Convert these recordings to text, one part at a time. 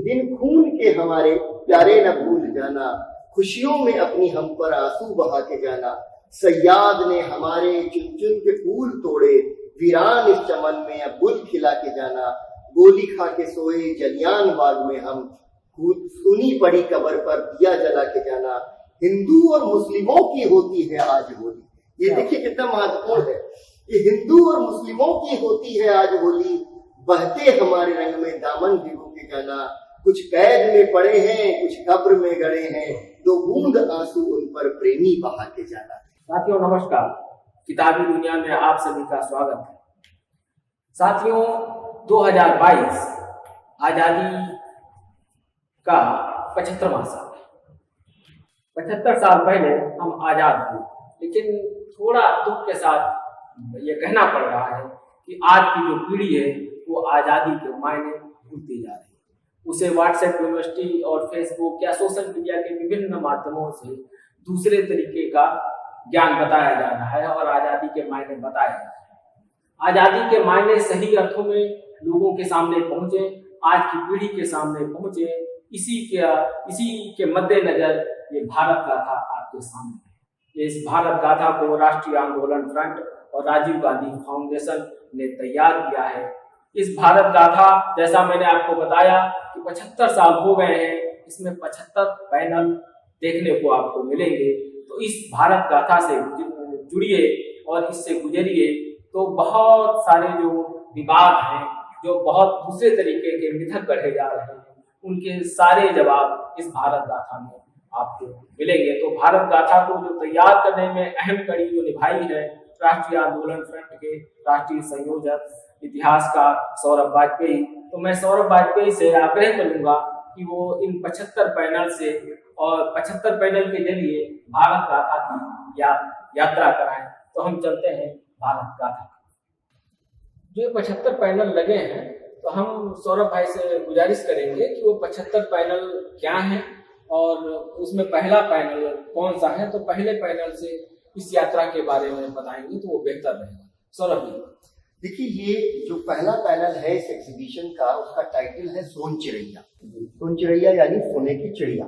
दिन खून के हमारे प्यारे न भूल जाना, खुशियों में अपनी हम पर आंसू बहा के जाना। सयाद ने हमारे चुन चुन के फूल तोड़े, वीरान इस चमन में अब गुल खिला के जाना। गोली खा के सोए जलियान बाग में हम, सुनी पड़ी कब्र पर दिया जला के जाना। हिंदू और मुस्लिमों की होती है आज होली। ये देखिए कितना महत्वपूर्ण है। ये हिंदू और मुस्लिमों की होती है आज होली, बहते हमारे रंग में दामन भिगो के जाना। कुछ कैद में पड़े हैं, कुछ कब्र में गड़े हैं, दो बूंद आंसू उन पर प्रेमी बहा के जाना। साथियों नमस्कार, किताबी दुनिया में आप सभी का स्वागत है। साथियों 2022 आजादी का 75वां साल। 75 साल पहले हम आजाद हुए, लेकिन थोड़ा दुख के साथ ये कहना पड़ रहा है कि आज की जो पीढ़ी है वो आजादी के मायने भूलती जा रही है। उसे व्हाट्सएप यूनिवर्सिटी और फेसबुक या सोशल मीडिया के विभिन्न माध्यमों से दूसरे तरीके का ज्ञान बताया जा रहा है और आजादी के मायने बताया जा रहा है। आजादी के मायने सही अर्थों में लोगों के सामने पहुंचे, आज की पीढ़ी के सामने पहुंचे, इसी के मद्देनजर ये भारत गाथा आपके सामने है। इस भारत गाथा को राष्ट्रीय आंदोलन फ्रंट और राजीव गांधी फाउंडेशन ने तैयार किया है। इस भारत गाथा, जैसा मैंने आपको बताया कि 75 साल हो गए हैं, इसमें 75 पैनल देखने को आपको मिलेंगे। तो इस भारत गाथा से जुड़िए और इससे गुजरिए तो बहुत सारे जो विवाद हैं, जो बहुत दूसरे तरीके के मिथक गढ़े जा रहे हैं, उनके सारे जवाब इस भारत गाथा में आपको मिलेंगे। तो भारत गाथा को जो तैयार करने में अहम कड़ी जो निभाई है राष्ट्रीय आंदोलन फ्रंट के राष्ट्रीय संयोजक इतिहासकार सौरभ वाजपेयी, तो मैं सौरभ वाजपेयी से आग्रह करूंगा कि वो इन 75 पैनल से और 75 पैनल के जरिए भारत गाथा की यात्रा कराएं। तो हम चलते हैं भारत गाथा। जो 75 पैनल लगे हैं, तो हम सौरभ भाई से गुजारिश करेंगे कि वो 75 पैनल क्या हैं और उसमें पहला पैनल कौन सा है। तो पहले पैनल से इस यात्रा के बारे में बताएंगे तो वो बेहतर रहेगा। सौरभ जी, देखिए ये जो पहला पैनल है इस एग्जीबिशन का, उसका टाइटल है सोन चिड़ैया। सोन चिड़ैया यानी सोने की चिड़िया।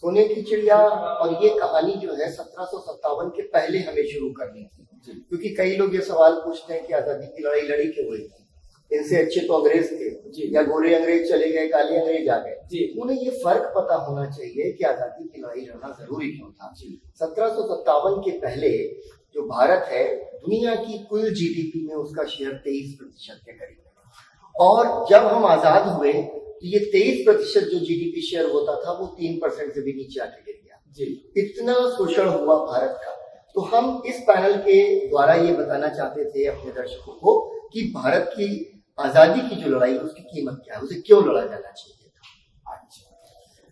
सोने की चिड़िया, और ये कहानी जो है 1757 के पहले हमें शुरू करनी थी, क्योंकि कई लोग ये सवाल पूछते हैं कि आजादी की लड़ाई लड़ी क्यों हुई थी, इनसे अच्छे तो अंग्रेज थे, या गोरे अंग्रेज चले गए, काले अंग्रेज आ गए। उन्हें ये फर्क पता होना चाहिए कि आजादी की लड़ाई लड़ना जरूरी क्यों था। 1757 के पहले जो भारत है, दुनिया की कुल जीडीपी में उसका शेयर 23% के करीब है, और जब हम आजाद हुए तो ये 23% जो जीडीपी शेयर होता था वो 3% से भी नीचे आके गिर गया। इतना शोषण हुआ भारत का। तो हम इस पैनल के द्वारा ये बताना चाहते थे अपने दर्शकों को कि भारत की आजादी की जो लड़ाई, उसकी कीमत क्या है, उसे क्यों लड़ा जाना चाहिए था। अच्छा,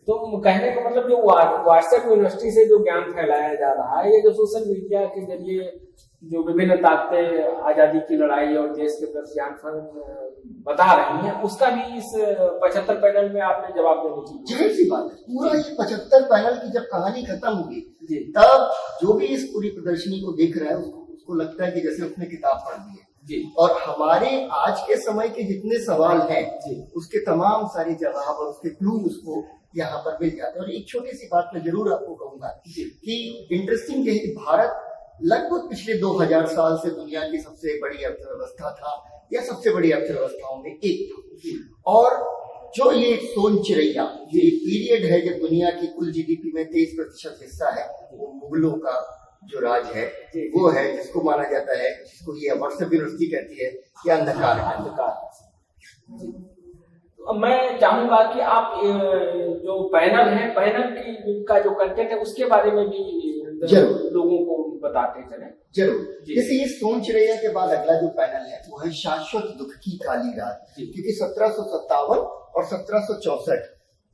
तो कहने का मतलब जो व्हाट्सएप यूनिवर्सिटी से जो ज्ञान फैलाया जा रहा है, ये जो सोशल मीडिया के जरिए जो विभिन्न ताकतें आजादी की लड़ाई और देश के प्रति आंदोलन बता रही हैं, उसका भी इस 75 पैनल में आपने जवाब देने की। जाहिर सी बात है, पूरा ये 75 पैनल की जब कहानी खत्म होगी, तब जो भी इस पूरी प्रदर्शनी को देख रहा है उसको लगता है कि जैसे उसने किताब पढ़ दी है। और हमारे आज के समय के जितने सवाल हैं, उसके तमाम सारे जवाब और उसके क्लू उसको यहाँ पर मिल जाते हैं। और एक छोटी सी बात मैं जरूर आपको कहूंगा कि इंटरेस्टिंग है कि भारत लगभग पिछले 2000 साल से दुनिया की सबसे बड़ी अर्थव्यवस्था था, या सबसे बड़ी अर्थव्यवस्थाओं में एक था। और जो ये सोन चिड़ैया, ये पीरियड है जब दुनिया की कुल जीडीपी में 23% हिस्सा है, वो मुगलों का जो राज है वो है, जिसको माना जाता है, जिसको ये व्हाट्सएप यूनिवर्सिटी कहती है कि अंधकार है। तो मैं चाहूंगा कि आप जो पैनल है, पैनल का जो कंटेंट है उसके बारे में भी जरूर लोगों को बताते चलें। जरूर। जैसे ये सोन चिड़ैया के बाद अगला जो पैनल है वो है शाश्वत दुख की काली रात, क्योंकि 1757 और 1764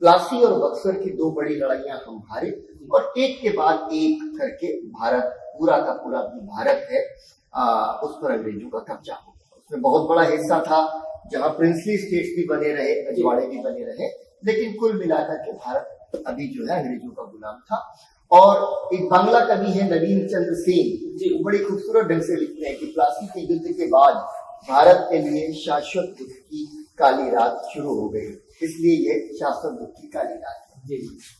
प्लासी और बक्सर की दो बड़ी लड़ाइयां हम हारे, और एक के बाद एक करके भारत पूरा का पूरा भारत है उस पर अंग्रेजों का कब्जा हो गया। उसमें बहुत बड़ा हिस्सा था जहां प्रिंसली स्टेट्स भी बने रहे, अजवाड़े भी बने रहे, लेकिन कुल मिलाकर के भारत अभी जो है अंग्रेजों का गुलाम था। और एक बांग्ला कवि है नवीन चंद्र सेन जी, बड़ी खूबसूरत ढंग से लिखते हैं कि प्लासी के युद्ध के बाद भारत के लिए शाश्वत दुख की काली रात शुरू हो गई। इसलिए ये शाश्वत दुख की काली रात है। जी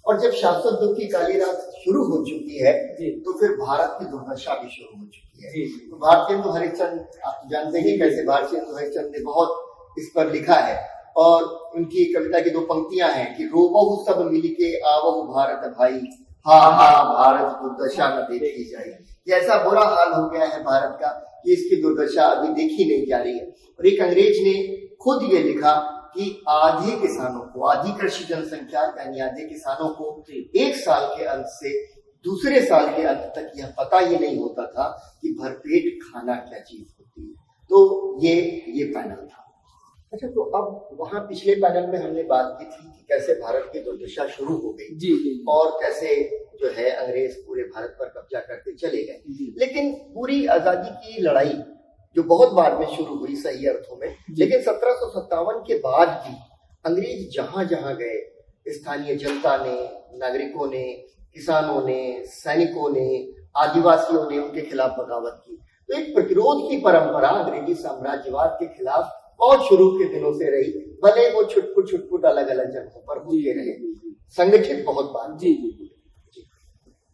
और जब शाश्वत दुख की काली रात शुरू हो चुकी है जी तो फिर भारत की दुर्दशा भी शुरू हो चुकी है। जी तो भारतेंदु हरिश्चंद्र, आप जानते हैं कैसे भारतेंदु हरिश्चंद्र ने बहुत इस पर लिखा है, और उनकी कविता की 2 पंक्तियां हैं कि रोबहु सब मिलके आवहु भारत भाई, हा हा भारत दुर्दशा न देखी जाए। ये ऐसा बुरा हाल हो गया है भारत का कि इसकी दुर्दशा अभी देखी नहीं जा रही है। और एक अंग्रेज ने खुद ये लिखा कि आधे किसानों को, आधी कृषि जनसंख्या यानी आधे किसानों को एक साल के अंत से दूसरे साल के अंत तक यह पता ही नहीं होता था कि भरपेट खाना क्या चीज होती है। तो ये पैनल था। अच्छा, तो अब वहां पिछले पैनल में हमने बात की थी कि कैसे भारत की दुर्दशा शुरू हो गई जी जी और कैसे जो है अंग्रेज पूरे भारत पर कब्जा करते चले गए। लेकिन पूरी आजादी की लड़ाई जो बहुत बाद में शुरू हुई सही अर्थों में, लेकिन 1757 के बाद भी अंग्रेज जहां जहां गए, स्थानीय जनता ने, नागरिकों ने, किसानों ने, सैनिकों ने, आदिवासियों ने उनके खिलाफ बगावत की। तो एक प्रतिरोध की परंपरा अंग्रेजी साम्राज्यवाद के खिलाफ बहुत शुरू के दिनों से रही, भले वो छुटपुट अलग अलग जगहों पर होते रहे, संगठित बहुत बार। जी जी जी।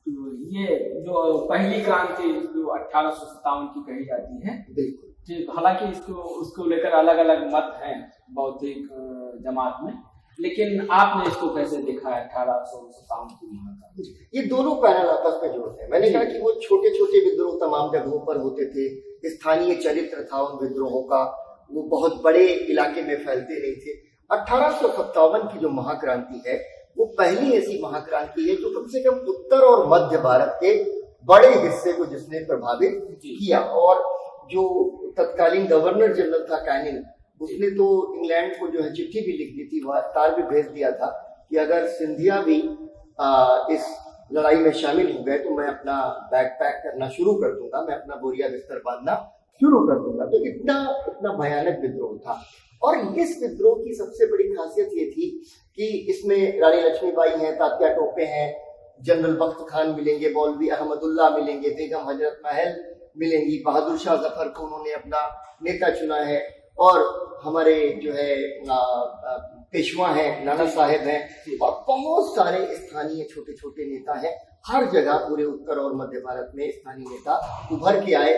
तो ये जो पहली क्रांति जो 1857 की कही जाती है, बिल्कुल ठीक, हालांकि उसको लेकर अलग अलग मत हैं बौद्धिक जमात में, लेकिन आपने इसको कैसे देखा है 1857 की महाक्रांति? ये दोनों पैनल आपस में जुड़ते हैं। मैंने कहा कि वो छोटे छोटे विद्रोह तमाम जगहों पर होते थे, स्थानीय चरित्र था उन विद्रोहों का, वो बहुत बड़े इलाके में फैलते नहीं थे। 1857 की जो महाक्रांति है वो पहली ऐसी महाक्रांति है जो कम से कम उत्तर और मध्य भारत के बड़े हिस्से को जिसने प्रभावित किया। और जो तत्कालीन गवर्नर जनरल था कैनिंग, उसने तो इंग्लैंड को जो है चिट्ठी भी लिख दी थी, तार भी भेज दिया था कि अगर सिंधिया भी इस लड़ाई में शामिल हो गए तो मैं अपना बैग पैक करना शुरू कर दूंगा, मैं अपना बोरिया बिस्तर बांधना शुरू कर दूंगा। तो इतना भयानक विद्रोह था। और इस विद्रोह की सबसे बड़ी खासियत ये थी कि इसमें रानी लक्ष्मीबाई हैं, तात्या टोपे हैं, जनरल बख्त खान मिलेंगे, मौलवी अहमदुल्ला मिलेंगे, बेगम हजरत महल मिलेंगी, बहादुर शाह जफर को उन्होंने अपना नेता चुना है, और हमारे जो है पेशवा हैं, नाना साहेब हैं, और बहुत सारे स्थानीय छोटे छोटे नेता हैं। हर जगह पूरे उत्तर और मध्य भारत में स्थानीय नेता उभर के आए,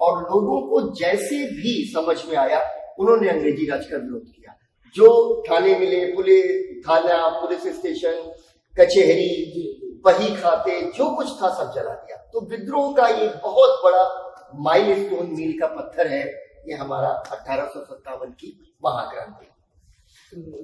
और लोगों को जैसे भी समझ में आया उन्होंने अंग्रेजी राज का विरोध किया। जो थाने मिले, पुलिस स्टेशन, कचहरी, बही खाते, जो कुछ था सब जला दिया। तो विद्रोह का ये बहुत बड़ा माइलस्टोन, मील का पत्थर है ये हमारा 1857 की महाक्रांति।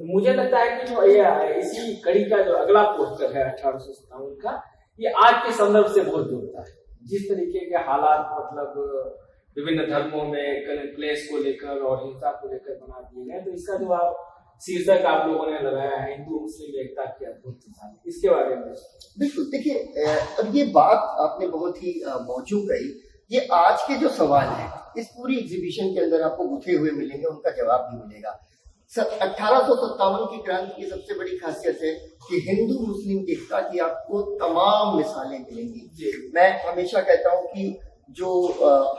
मुझे लगता है कि जो ये इसी कड़ी का जो अगला पोस्टर है 1857 का, ये आज के संदर्भ से बहुत जुड़ता है। जिस तरीके के हालात मतलब विभिन्न धर्मों में क्लेश को लेकर और हिंसा को लेकर बना दिए गए, तो इसका जो आप शीर्षक आप लोगों ने लगाया है हिंदू मुस्लिम एकता की अद्भुत मिसाल, इसके बारे में बिल्कुल। देखिए, अब ये बात आपने बहुत ही मौजू कही। ये आज के जो सवाल है इस पूरी एग्जीबिशन के अंदर आपको गुथे हुए मिलेंगे, उनका जवाब भी मिलेगा। 1857 की क्रांति की सबसे बड़ी खासियत है कि हिंदू मुस्लिम एकता की आपको तमाम मिसालें मिलेंगी। मैं हमेशा कहता हूँ कि जो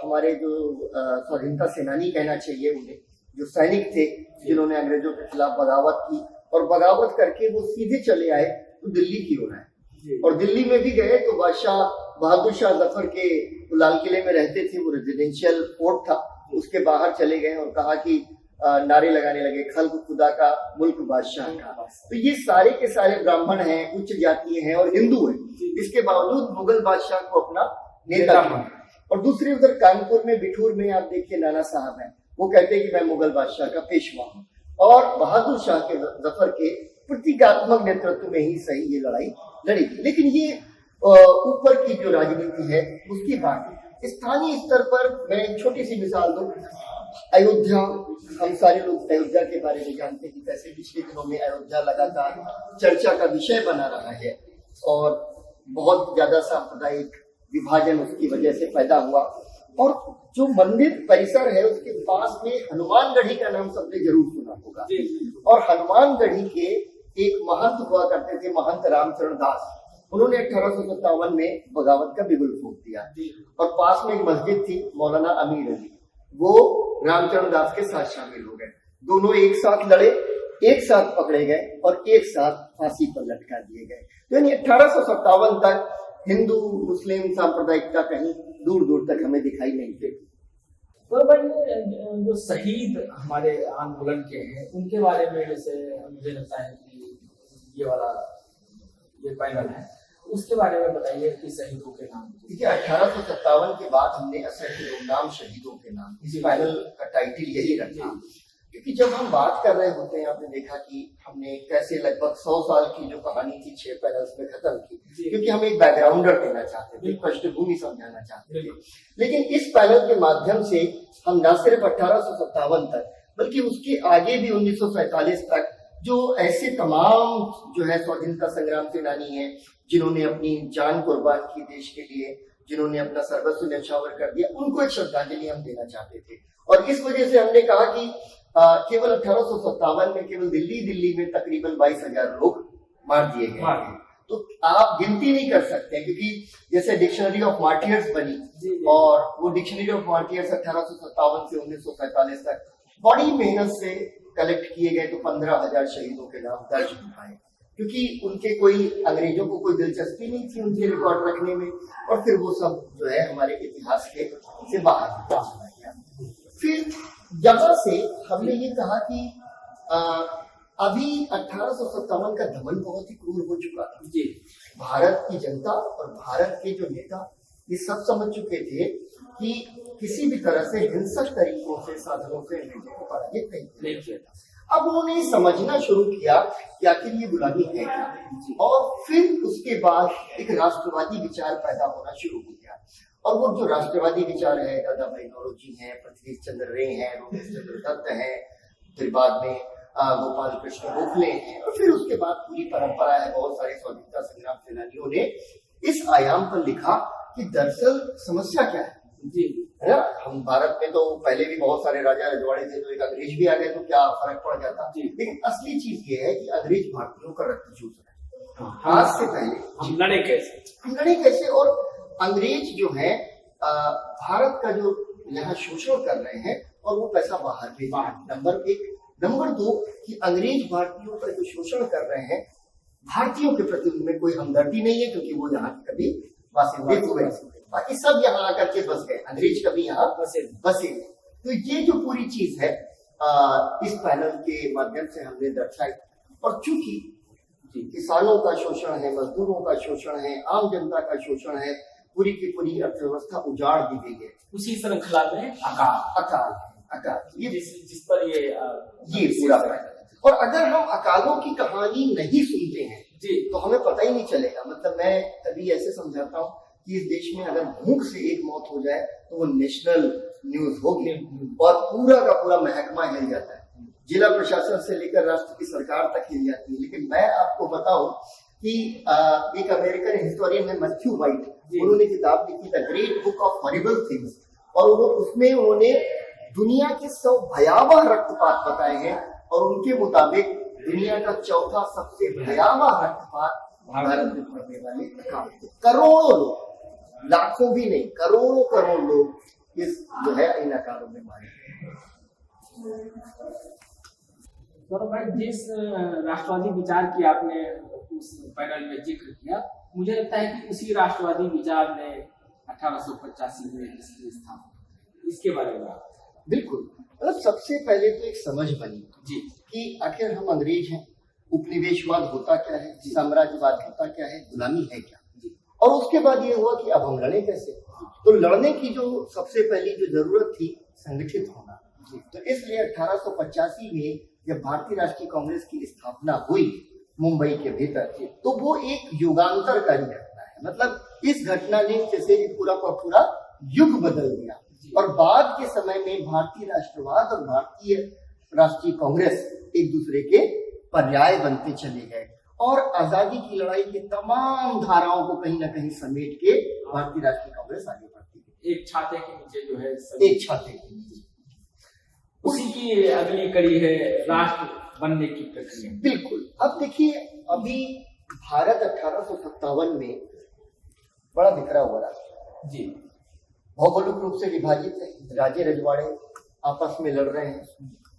हमारे जो स्वाधीनता सेनानी कहना चाहिए उन्हें, जो सैनिक थे जिन्होंने अंग्रेजों के खिलाफ बगावत की, और बगावत करके वो सीधे चले आए तो दिल्ली की ओर आए, और दिल्ली में भी गए तो बादशाह बहादुर शाह जफर के लाल किले में रहते थे, वो रेजिडेंशियल फोर्ट था, उसके बाहर चले गए और कहा कि नारे लगाने लगे, खल्क खुदा का, मुल्क बादशाह का। तो ये सारे के सारे ब्राह्मण हैं, उच्च जातीय हैं और हिंदू हैं, इसके बावजूद मुगल बादशाह को अपना नेता माना। और दूसरे उधर कानपुर में, बिठूर में आप देखिए नाना साहब हैं, वो कहते हैं कि मैं मुगल बादशाह का पेशवा हूँ, और बहादुर शाह के जफर के प्रतीकात्मक नेतृत्व में ही सही ये लड़ाई लड़ी थी। लेकिन ये ऊपर की जो राजनीति है उसकी बात है। स्थानीय स्तर पर मैं एक छोटी सी मिसाल दूं, अयोध्या, हम सारे लोग अयोध्या के बारे में जानते हैं कि कैसे पिछले दिनों में अयोध्या लगातार चर्चा का विषय बना रहा है, और बहुत ज्यादा सांप्रदायिक विभाजन उसकी वजह से पैदा हुआ। और जो मंदिर परिसर है उसके पास में हनुमानगढ़ी का नाम सबने जरूर सुना होगा, और हनुमानगढ़ी के एक महंत हुआ करते थे, महंत रामचरण दास। उन्होंने 1857 में बगावत का बिगुल फूंक दिया, और पास में एक मस्जिद थी मौलाना अमीर अली, वो रामचरण दास के साथ शामिल हो गए। दोनों एक साथ लड़े एक साथ पकड़े गए और एक साथ फांसी पर लटका दिए गए। तो यानी 1857 तक हिंदू मुस्लिम सांप्रदायिकता कहीं दूर दूर तक हमें दिखाई नहीं देती। तो भाई जो शहीद हमारे आंदोलन के हैं उनके बारे में जैसे मुझे लगता है कि ये वाला ये पैनल है, उसके बारे में बताइए कि शहीदों के नाम। देखिए 1857 के बाद हमने असंख्य नाम शहीदों के नाम, इस पैनल का टाइटल यही रखा, क्योंकि जब हम बात कर रहे होते हैं आपने देखा कि हमने कैसे लगभग 100 साल की जो कहानी थी 6 पैनल्स में खत्म की, क्योंकि हम एक बैकग्राउंडर देना चाहते थे, पृष्ठभूमि समझाना चाहते थे। लेकिन इस पैनल के माध्यम से हम न सिर्फ 1857 तक बल्कि उसके आगे भी 1947 तक जो ऐसे तमाम जो है स्वाधीनता संग्राम सेनानी हैं जिन्होंने अपनी जान कुर्बान की देश के लिए, जिन्होंने अपना सर्वस्व न्यौछावर कर दिया, उनको एक श्रद्धांजलि हम देना चाहते थे। और इस वजह से हमने कहा कि केवल 1857 में केवल दिल्ली में तकरीबन 22,000 लोग मार दिए गए। तो आप गिनती नहीं कर सकते, क्योंकि जैसे डिक्शनरी ऑफ मार्टियर्स बनी और वो डिक्शनरी ऑफ मार्टियर्स 1857 से 1947 तक बड़ी मेहनत से कलेक्ट किए गए, तो 15,000 शहीदों के नाम दर्ज हो पाए, क्योंकि उनके कोई अंग्रेजों को कोई दिलचस्पी नहीं थी उनके रिकॉर्ड रखने में, और फिर वो सब जो है हमारे इतिहास के से बाहर चला गया। फिर यहाँ से हमने ये कहा कि अभी 1857 का दमन बहुत ही क्रूर हो चुका था जी। भारत की जनता और भारत के जो नेता ये सब समझ चुके थे कि किसी भी तरह से हिंसक तरीकों से, साधनों से अंग्रेजों को पराजित नहीं किया था। अब उन्होंने समझना शुरू किया कि आखिर ये गुलामी है क्या, और फिर उसके बाद एक राष्ट्रवादी विचार पैदा होना शुरू हो गया। और वो जो राष्ट्रवादी विचार है, दादा भाई नौरोजी हैं, पृथ्वी चंद्र रे हैं, रोमेश चंद्र दत्त हैं, फिर बाद में गोपाल कृष्ण गोखले हैं, और फिर उसके बाद पूरी परंपरा है, बहुत सारे स्वतंत्रता संग्राम सेनानियों ने इस आयाम पर लिखा कि दरअसल समस्या क्या है जी, है ना। हम भारत में तो पहले भी बहुत सारे राजा रजवाड़े थे, तो एक अंग्रेज भी आ गए तो क्या फर्क पड़ जाता, लेकिन असली चीज ये है कि अंग्रेज भारतीयों का रक्त चूस रहे हैं। आज से पहले हम लड़े कैसे, और अंग्रेज जो है भारत का जो यहाँ शोषण कर रहे हैं और वो पैसा बाहर भेज रहे हैं, नंबर 1। नंबर 2 कि अंग्रेज भारतीयों का जो शोषण कर रहे हैं, भारतीयों के प्रति उनमें कोई हमदर्दी नहीं है, क्योंकि वो यहाँ कभी वासिंदे हुए, बाकी सब यहाँ आकर के बस गए, अंग्रेज कभी यहाँ बसे नहीं। तो ये जो पूरी चीज है इस पैनल के माध्यम से हमने दर्शाई। और चूंकि किसानों का शोषण है, मजदूरों का शोषण है, आम जनता का शोषण है, पूरी की पूरी अर्थव्यवस्था उजाड़ दी गई है। उसी श्रृंखला में अकाल ये जिस पर ये पूरा पैनल। और अगर हम अकालों की कहानी नहीं सुनते हैं जी, तो हमें पता ही नहीं चलेगा। मतलब मैं कभी ऐसे समझाता हूँ कि इस देश में अगर भूख से एक मौत हो जाए तो वो नेशनल न्यूज होगी और पूरा का पूरा महकमा हिल जाता है, जिला प्रशासन से लेकर राष्ट्र की सरकार तक हिल जाती है। लेकिन मैं आपको बताऊं कि एक अमेरिकन हिस्टोरियन है मैथ्यू वाइट, उन्होंने किताब लिखी the great book of horrible things, और उसमें उन्होंने दुनिया के 100 भयावह रक्तपात बताए हैं, और उनके मुताबिक दुनिया का चौथा सबसे भयावह रक्तपात भारत में पड़ने वाले अकाल। करोड़ों लोग, लाखों भी नहीं, करोड़ों लोग इस जो है इन अकालों में मारे गए। तो भाई जिस राष्ट्रवादी विचार की आपने उस पैनल में जिक्र किया, मुझे लगता है कि उसी राष्ट्रवादी विचार ने 1885 में इसकी स्थापना, इसके बारे में बिल्कुल। मतलब सबसे पहले तो एक समझ बनी जी कि आखिर हम अंग्रेज हैं, उपनिवेशवाद होता क्या है, साम्राज्यवाद होता क्या है, गुलामी है क्या, और उसके बाद ये हुआ कि अब हम लड़े कैसे। तो लड़ने की जो सबसे पहली जो जरूरत थी, संगठित होना। तो इसलिए 1885 में जब भारतीय राष्ट्रीय कांग्रेस की स्थापना हुई मुंबई के भीतर, तो वो एक युगांतरकारी घटना है। मतलब इस घटना ने जैसे पूरा का पूरा युग बदल दिया, और बाद के समय में भारतीय राष्ट्रवाद और भारतीय राष्ट्रीय कांग्रेस एक दूसरे के पर्याय बनते चले गए, और आजादी की लड़ाई की तमाम धाराओं को कहीं ना कहीं समेट के भारतीय राष्ट्रीय कांग्रेस आगे बढ़ती है। एक छाते के नीचे जो है, एक छाते के नीचे। उसी की अगली कड़ी है राष्ट्र बनने की प्रक्रिया। बिल्कुल। अब देखिए, अभी भारत 1857 में बड़ा बिखरा हुआ राज्य जी, भौगोलिक रूप से विभाजित है, राजे रजवाड़े आपस में लड़ रहे हैं,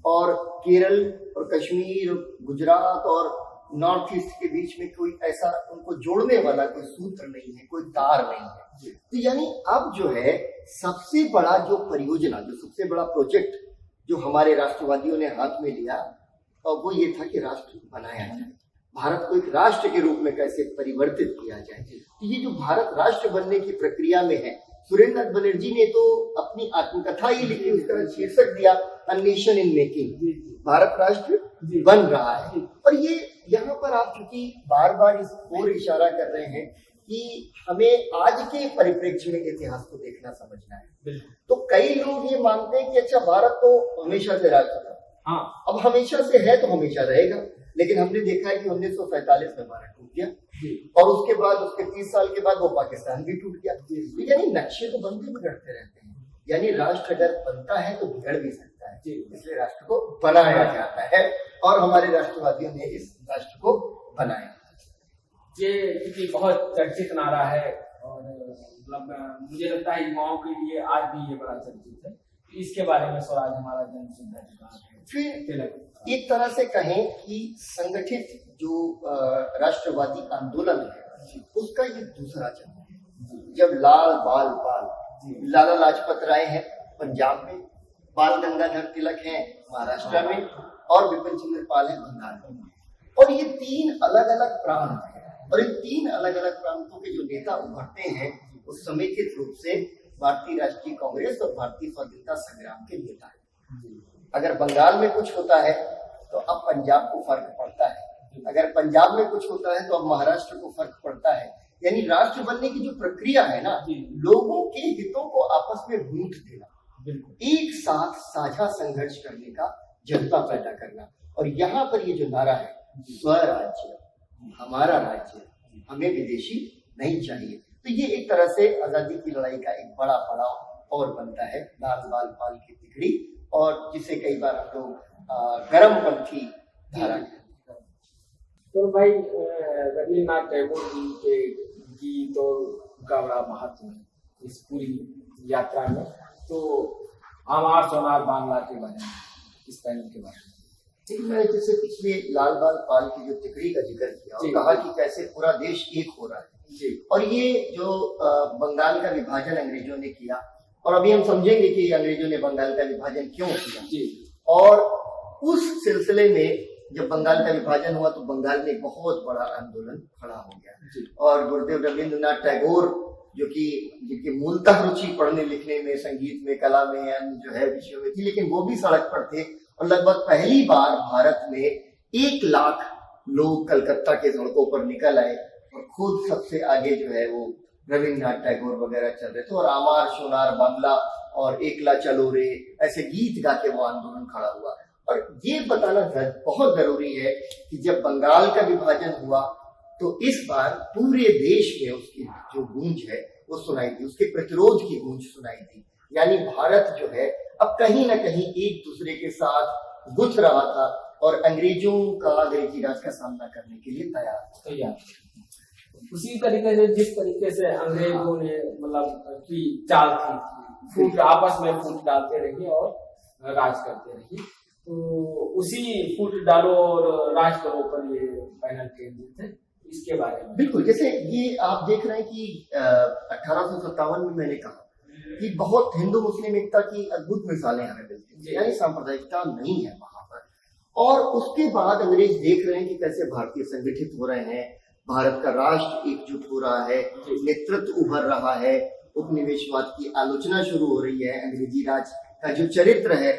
और केरल और कश्मीर, गुजरात और नॉर्थ ईस्ट के बीच में कोई ऐसा उनको जोड़ने वाला कोई सूत्र नहीं है, कोई तार नहीं है। तो यानी अब जो है सबसे बड़ा जो परियोजना, जो सबसे बड़ा प्रोजेक्ट जो हमारे राष्ट्रवादियों ने हाथ में लिया, और वो ये था कि राष्ट्र बनाया जाए, भारत को एक राष्ट्र के रूप में कैसे परिवर्तित किया जाए। तो ये जो भारत राष्ट्र बनने की प्रक्रिया में है, सुरेंद्र नाथ बनर्जी ने तो अपनी आत्मकथा ही लिखी, उसका शीर्षक दिया a nation in making, Bharat राष्ट्र बन रहा है। और ये यहाँ पर आप चूंकि बार बार इस ओर इशारा कर रहे हैं कि हमें आज के परिप्रेक्ष्य में इतिहास को देखना समझना है। तो कई लोग ये मानते हैं कि अच्छा भारत तो हमेशा से राष्ट्र था, हाँ अब हमेशा से है तो हमेशा रहेगा, लेकिन हमने देखा है कि 1947 में भारत टूट गया और उसके बाद उसके 30 साल के बाद वो पाकिस्तान भी टूट गया। यानी नक्शे तो बनते बिगड़ते रहते हैं, यानी राष्ट्र अगर बनता है तो बिगड़ भी सकता है, इसलिए राष्ट्र को बनाया जाता है और हमारे राष्ट्रवादियों ने इस राष्ट्र को बनाया। ये क्योंकि बहुत चर्चित नारा है और मतलब मुझे लगता है युवाओं के लिए आज भी ये बड़ा चर्चित है, इसके बारे में स्वराज हमारा जन्मसिद्ध अधिकार है। फिर एक तरह से कहें कि संगठित जो राष्ट्रवादी आंदोलन है उसका ये दूसरा चरण है। जब लाल बाल पाल लाला लाजपत राय है पंजाब में, बाल गंगाधर तिलक है महाराष्ट्र में और विपिन चंद्र पाल है बंगाल में, और ये तीन अलग अलग प्रांत हैं और इन तीन अलग अलग प्रांतों के जो नेता उभरते हैं वो समेकित रूप से भारतीय राष्ट्रीय कांग्रेस और भारतीय स्वतंत्रता संग्राम के नेता है। अगर बंगाल में कुछ होता है तो अब पंजाब को फर्क पड़ता है, अगर पंजाब में कुछ होता है तो अब महाराष्ट्र को फर्क पड़ता है। यानी राष्ट्र बनने की जो प्रक्रिया है ना, लोगों के हितों को आपस में गूंथ देना, एक साथ साझा संघर्ष करने का जज्बा पैदा करना, और यहाँ पर ये जो नारा है स्वराज्य, हमारा राज्य, हमें विदेशी नहीं चाहिए, तो ये एक तरह से आजादी की लड़ाई का एक बड़ा पड़ाव और बनता है लाल बाल पाल की तिकड़ी, और जिसे कई बार हम लोग गर्मपंथी धारा कहते हैं। तो भाई रविन्द्रनाथ टैगोर जी के गीतों का बड़ा महत्व है इस पूरी यात्रा में, तो आमार सोनार बांग्ला के बारे में, इस पहल के बारे में ठीक, मैंने जैसे पिछले लाल बाल पाल की जो तिकड़ी का जिक्र किया और कहा कि कैसे पूरा देश एक हो रहा है, और ये जो बंगाल का विभाजन अंग्रेजों ने किया, और अभी हम समझेंगे कि अंग्रेजों ने बंगाल का विभाजन क्यों किया, और उस सिलसिले में जब बंगाल का विभाजन हुआ तो बंगाल में बहुत बड़ा आंदोलन खड़ा हो गया, और गुरुदेव रविन्द्रनाथ टैगोर जो कि जिनकी मूलतः रुचि पढ़ने लिखने में, संगीत में, कला में, अन्य जो है विषयों में थी, लेकिन वो भी सड़क पर थे, और लगभग पहली बार भारत में 1 लाख लोग कलकत्ता के सड़कों पर निकल आए और खुद सबसे आगे जो है वो रविन्द्रनाथ टैगोर वगैरह चल रहे थे, और आमार सोनार बांग्ला और एकला चलो रे ऐसे गीत गा के वो आंदोलन खड़ा हुआ। और ये बताना बहुत जरूरी है कि जब बंगाल का विभाजन हुआ तो इस बार पूरे देश में उसकी जो गूंज है वो सुनाई दी, उसके प्रतिरोध की गूंज सुनाई दी। यानी भारत जो है अब कहीं ना कहीं एक दूसरे के साथ गुथ रहा था और अंग्रेजों का, अंग्रेजी राज का सामना करने के लिए तैयार। उसी तरीके से जिस तरीके से अंग्रेजों ने मतलब की चाल थी, फूट आपस में फूट डालते रहिए और राज करते रहिए, तो उसी फूट डालो और राज करो पर ये पैनल केंद्रित है, इसके बारे में बिल्कुल। जैसे ये आप देख रहे हैं कि 1857 में मैंने कहा कि बहुत हिंदू मुस्लिम एकता की अद्भुत मिसालें हमें मिलती हैं, यानी सांप्रदायिकता नहीं है वहां पर। और उसके बाद अंग्रेज देख रहे हैं कि कैसे भारतीय संगठित हो रहे हैं, भारत का राष्ट्र एकजुट हो रहा है, नेतृत्व उभर रहा है, उपनिवेशवाद की आलोचना शुरू हो रही है, अंग्रेजी राज का जो चरित्र है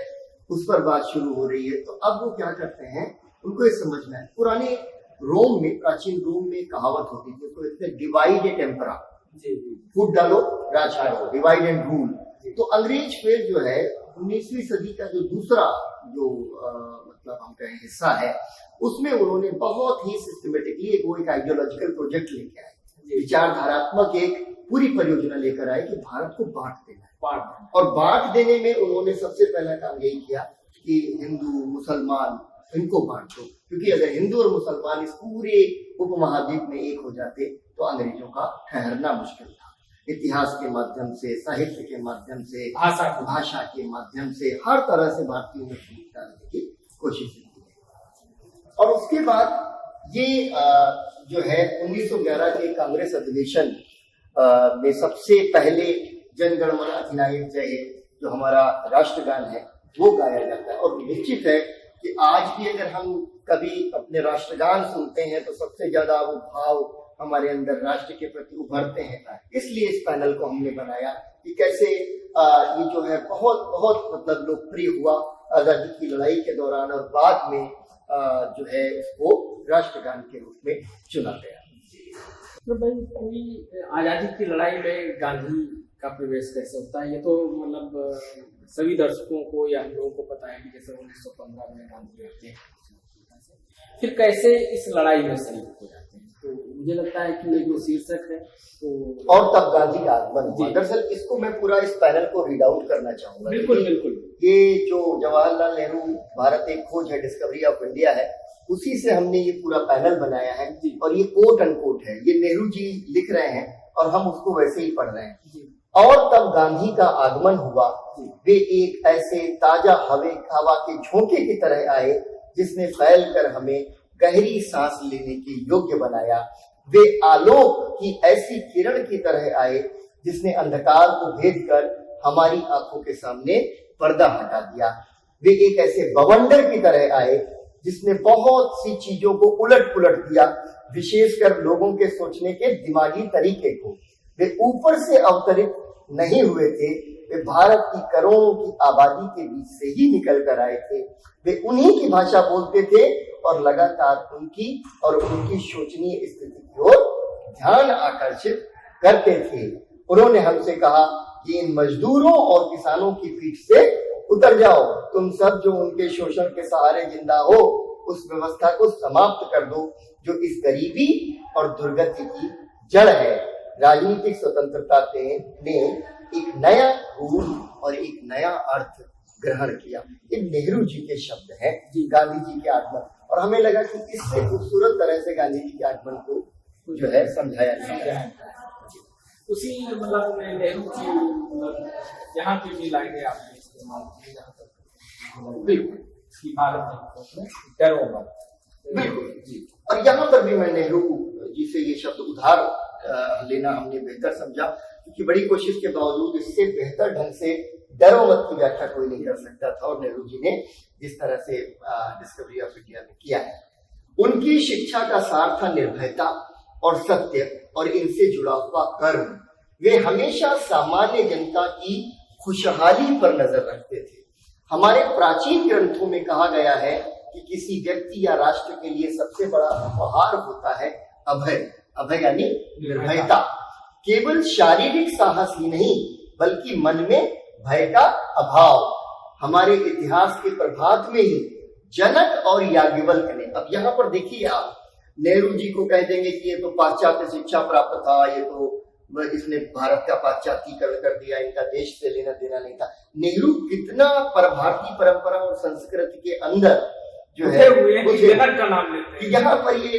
उस पर बात शुरू हो रही है। तो अब वो क्या करते हैं, उनको ये समझना है, पुराने रोम में, प्राचीन रोम में कहावत होती थी, उसको कहते हैं डिवाइड एंड एम्परा, फूट डालो राज करो, डिवाइड एंड रूल। तो अंग्रेज फिर जो है 19वीं सदी का जो दूसरा जो मतलब हम कहें हिस्सा है, उसमें उन्होंने बहुत ही सिस्टमेटिकली वो एक आइडियोलॉजिकल प्रोजेक्ट लेके आए, विचारधारात्मक एक पूरी परियोजना लेकर आए कि भारत को बांट देना है। और बांट देने में उन्होंने सबसे पहला काम यही किया कि हिंदू मुसलमान इनको बांट दो, क्योंकि अगर हिंदू और मुसलमान इस पूरे उपमहाद्वीप में एक हो जाते तो अंग्रेजों का ठहरना मुश्किल था। इतिहास के माध्यम से, साहित्य के माध्यम से, भाषा के माध्यम से, हर तरह से भारतीयों में डालने की कोशिश की है। और उसके बाद ये जो है 1911 के कांग्रेस अधिवेशन में सबसे पहले जनगणमन अधिनायक जय हे जो हमारा राष्ट्रगान है वो गाया जाता है। और निश्चित है कि आज भी अगर हम कभी अपने राष्ट्रगान सुनते हैं तो सबसे ज्यादा वो भाव हमारे अंदर राष्ट्र के प्रति उभरते हैं। इसलिए इस पैनल को हमने बनाया कि कैसे ये जो है बहुत बहुत मतलब लोकप्रिय हुआ आजादी की लड़ाई के दौरान, और बाद में जो है इसको राष्ट्रगान के रूप में चुना गया। तो भाई कोई आजादी की लड़ाई में गांधी का प्रवेश कैसे होता है, ये तो मतलब सभी दर्शकों को या हम लोगों को पता है कि जैसे 1915 में गांधी रहते हैं, फिर कैसे इस लड़ाई में शरीक हो जाते हैं। तो मुझे लगता है कि ये जो शीर्षक है तो और तब गांधी का आगमन हुआ। दरअसल इसको मैं पूरा इस पैनल को रीड आउट करना चाहूंगा। बिल्कुल बिल्कुल। ये जो जवाहरलाल नेहरू भारत एक खोज है, डिस्कवरी ऑफ इंडिया है, उसी से हमने ये पूरा पैनल बनाया है। और ये कोट अनकोट है, ये नेहरू जी लिख रहे हैं और हम उसको वैसे ही पढ़ रहे हैं। और तब गांधी का आगमन हुआ, वे एक ऐसे ताजा हवा के झोंके की तरह आए जिसने फैल कर हमें गहरी सांस लेने के योग्य बनाया। वे आलोक की ऐसी किरण की तरह आए जिसने अंधकार को भेद कर हमारी आंखों के सामने पर्दा हटा दिया। वे एक ऐसे बवंडर की तरह आए जिसने बहुत सी चीजों को उलट पुलट दिया, विशेषकर लोगों के सोचने के दिमागी तरीके को। वे ऊपर से अवतरित नहीं हुए थे, वे भारत की करोड़ों की आबादी के बीच से ही निकल कर आए थे। वे उन्हीं की भाषा बोलते थे और लगातार उनकी और उनकी शोचनीय स्थिति की ओर ध्यान आकर्षित करते थे। उन्होंने हमसे कहा कि इन मजदूरों और किसानों की पीठ से उतर जाओ, तुम सब जो उनके शोषण के सहारे जिंदा हो, उस व्यवस्था को समाप्त कर दो जो इस गरीबी और दुर्गति की जड़ है। राजनीतिक स्वतंत्रता ने एक नया रूप और एक नया अर्थ ग्रहण किया। ये नेहरू जी के शब्द हैं, गांधी जी के आगमन। और हमें लगा कि इससे खूबसूरत तरह से गांधी जी के आगमन को जो है समझाया जाए। उसी मतलब नेहरू जी यहाँ पे भी लाइनें आपने इस्तेमाल की, बिल्कुल। और यहाँ पर भी मैं नेहरू जी से ये शब्द उधार लेना हमने बेहतर समझा, क्योंकि बड़ी कोशिश के बावजूद इससे बेहतर ढंग से डरो मत की व्याख्या कोई नहीं कर सकता था। और नेहरू जी ने जिस तरह से डिस्कवरी ऑफ इंडिया में किया है, उनकी शिक्षा का सार था निर्भयता और सत्य और इनसे जुड़ा हुआ कर्म। वे हमेशा सामान्य जनता की खुशहाली पर नजर रखते थे। हमारे प्राचीन ग्रंथों में कहा गया है कि किसी व्यक्ति या राष्ट्र के लिए सबसे बड़ा उपहार होता है अभय। अभय यानी निर्भयता। केवल शारीरिक साहस ही नहीं बल्कि मन में भय का अभाव। हमारे इतिहास के प्रभात में ही जनक और याज्ञवल्क्य ने, अब यहाँ पर देखिए आप, नेहरू जी को कह देंगे कि ये तो पाश्चात्य शिक्षा प्राप्त था, ये तो इसने भारत का पाश्चात्यीकरण कर दिया, इनका देश से लेना देना नहीं था। नेहरू कितना भारतीय परंपरा और संस्कृति के अंदर जो है जनक का नाम लेते हैं। यहाँ पर ये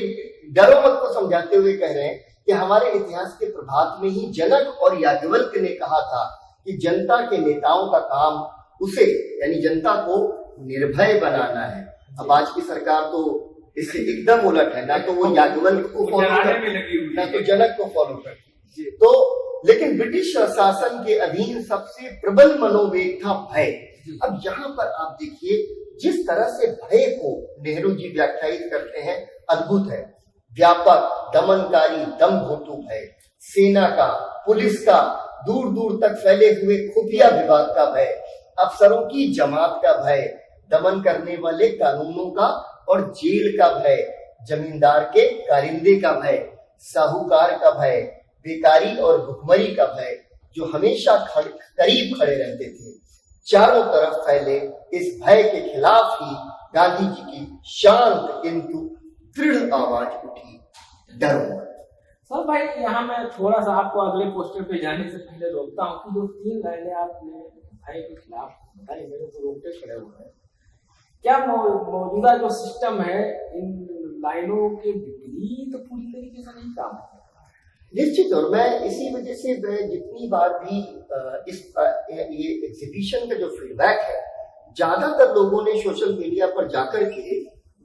डरो मत को समझाते हुए कह रहे हैं कि हमारे इतिहास के प्रभात में ही जनक और याज्ञवल्क्य ने कहा था कि जनता के नेताओं का काम उसे यानी जनता को निर्भय बनाना है। अब आज की सरकार तो इससे एकदम उलट है, ना तो वो याज्ञवल्क्य को फॉलो करती, ना तो जनक को फॉलो करती। तो लेकिन ब्रिटिश शासन के अधीन सबसे प्रबल मनोवेग था भय। अब यहाँ पर आप देखिए जिस तरह से भय को नेहरू जी व्याख्यायित करते हैं, अद्भुत है। व्यापक दमनकारी दम्भोतु भय, सेना का, पुलिस का, दूर दूर तक फैले हुए खुफिया विभाग का भय, अफसरों की जमात का भय, दमन करने वाले कानूनों का और जेल का भय, जमींदार के कारिंदे का भय, साहूकार का भय, बेकारी और भुखमरी का भय, जो हमेशा करीब खड़े रहते थे। चारों तरफ फैले इस भय के खिलाफ ही गांधी जी की शांत किंतु दृढ़ आवाज उठी, डरो मत। सर भाई यहाँ मैं थोड़ा सा आपको अगले पोस्टर पे जाने से पहले रोकता हूँ कि जो 3 लाइनें आपने भय के खिलाफ बताई, मेरे तो रोकते खड़े हुए हैं। क्या मौजूदा जो सिस्टम है इन लाइनों के विपरीत पूरी तरीके से नहीं काम कर रहा है? निश्चित। और मैं इसी वजह से मैं जितनी बार भी ये एग्जीबिशन का जो फीडबैक है, ज्यादातर लोगों ने सोशल मीडिया पर जाकर के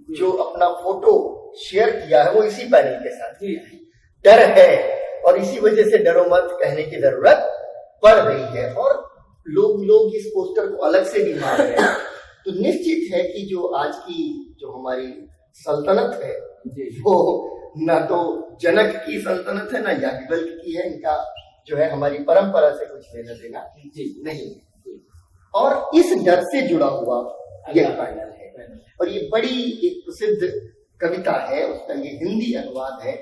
जो अपना फोटो शेयर किया है वो इसी पैनल के साथ किया है। डर है और इसी वजह से डरो मत कहने की जरूरत पड़ रही है और लोग इस पोस्टर को अलग से भी मान रहे हैं। तो निश्चित है कि जो आज की जो हमारी सल्तनत है वो ना तो जनक की सल्तनत है ना याज्ञवल्क्य की है। इनका जो है हमारी परंपरा से कुछ लेना देना नहीं है और इस डर से जुड़ा हुआ यह पैनल है। और ये बड़ी एक प्रसिद्ध कविता है, उसका ये हिंदी अनुवाद है।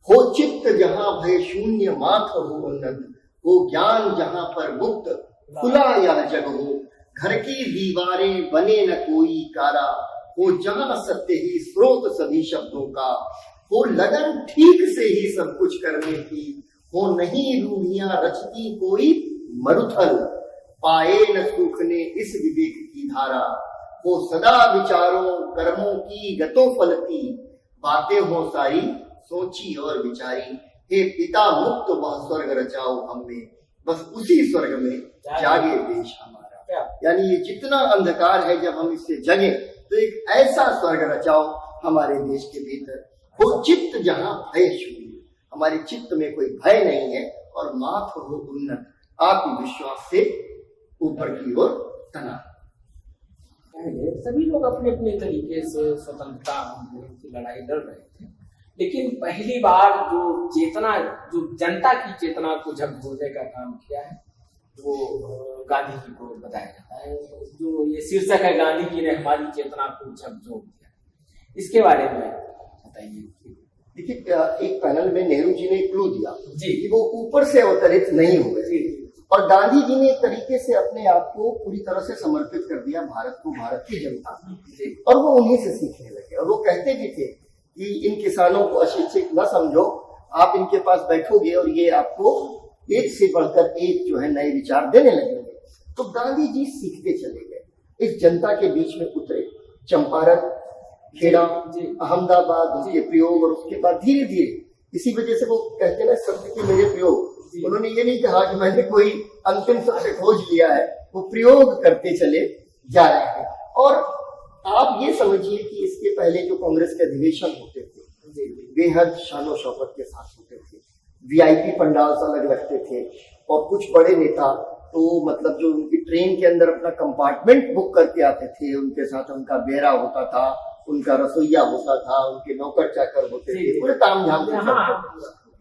हो चित्त जहां भय शून्य मात हो उन्नत, हो ज्ञान जहां पर मुक्त खुला यह जग हो। घर की दीवारें बने न कोई कारा, हो जहां सत्य ही स्रोत सभी शब्दों का। हो लगन ठीक से ही सब कुछ करने की, हो नहीं रूढ़ियां रचती कोई मरुथल। पाए न सूखने इस विवेक की धारा, हो सदा विचारों कर्मों की गतों फलती। बातें हो सारी सोची और विचारी, हे पिता मुक्त वह स्वर्ग रचाओ हमें, बस उसी स्वर्ग में जागे देश हमारा। यानी ये जितना अंधकार है जब हम इससे जगे तो एक ऐसा स्वर्ग रचाओ हमारे देश के भीतर। वो चित्त जहां भय शून्य, हमारे चित्त में कोई भय नहीं है और मात हो उन्नत, आत्मविश्वास से ऊपर की ओर तना। सभी लोग अपने अपने तरीके से स्वतंत्रता आंदोलन की लड़ाई लड़ रहे थे, लेकिन पहली बार जो चेतना, जो जनता की चेतना को झकझोरने का काम किया है वो गांधी जी को बताया जाता है। जो ये शीर्षक है गांधी जी ने हमारी चेतना को झकझोर दिया, इसके बारे में बताइए। देखिए, एक पैनल में नेहरू जी ने क्लू दिया जी कि वो ऊपर से अवतरित नहीं हुए और गांधी जी ने एक तरीके से अपने आप को पूरी तरह से समर्पित कर दिया भारत को, भारत की जनता को, और वो उन्हीं से सीखने लगे। और वो कहते भी थे कि इन किसानों को अशिक्षित न समझो, आप इनके पास बैठोगे और ये आपको एक से बढ़कर एक जो है नए विचार देने लगेंगे। तो गांधी जी सीखते चले गए, इस जनता के बीच में उतरे, चंपारण, खेड़ा, अहमदाबाद, उनके प्रयोग, और उसके बाद धीरे धीरे इसी वजह से वो कहते हैं ना सत्य के मेरे प्रयोग। उन्होंने ये नहीं कहा कि मैंने कोई अंतिम सत्य खोज लिया है, वो प्रयोग करते चले जा रहे हैं। और आप ये समझिए कि इसके पहले जो कांग्रेस के अधिवेशन होते थे बेहद शानो शौकत के साथ होते थे, वीआईपी पंडाल अलग लगते थे और कुछ बड़े नेता तो मतलब जो उनकी ट्रेन के अंदर अपना कंपार्टमेंट बुक करके आते थे, उनके साथ उनका बेरा होता था, उनका रसोईया होता था, उनके नौकर चाकर होते थे, पूरे तामझाम से।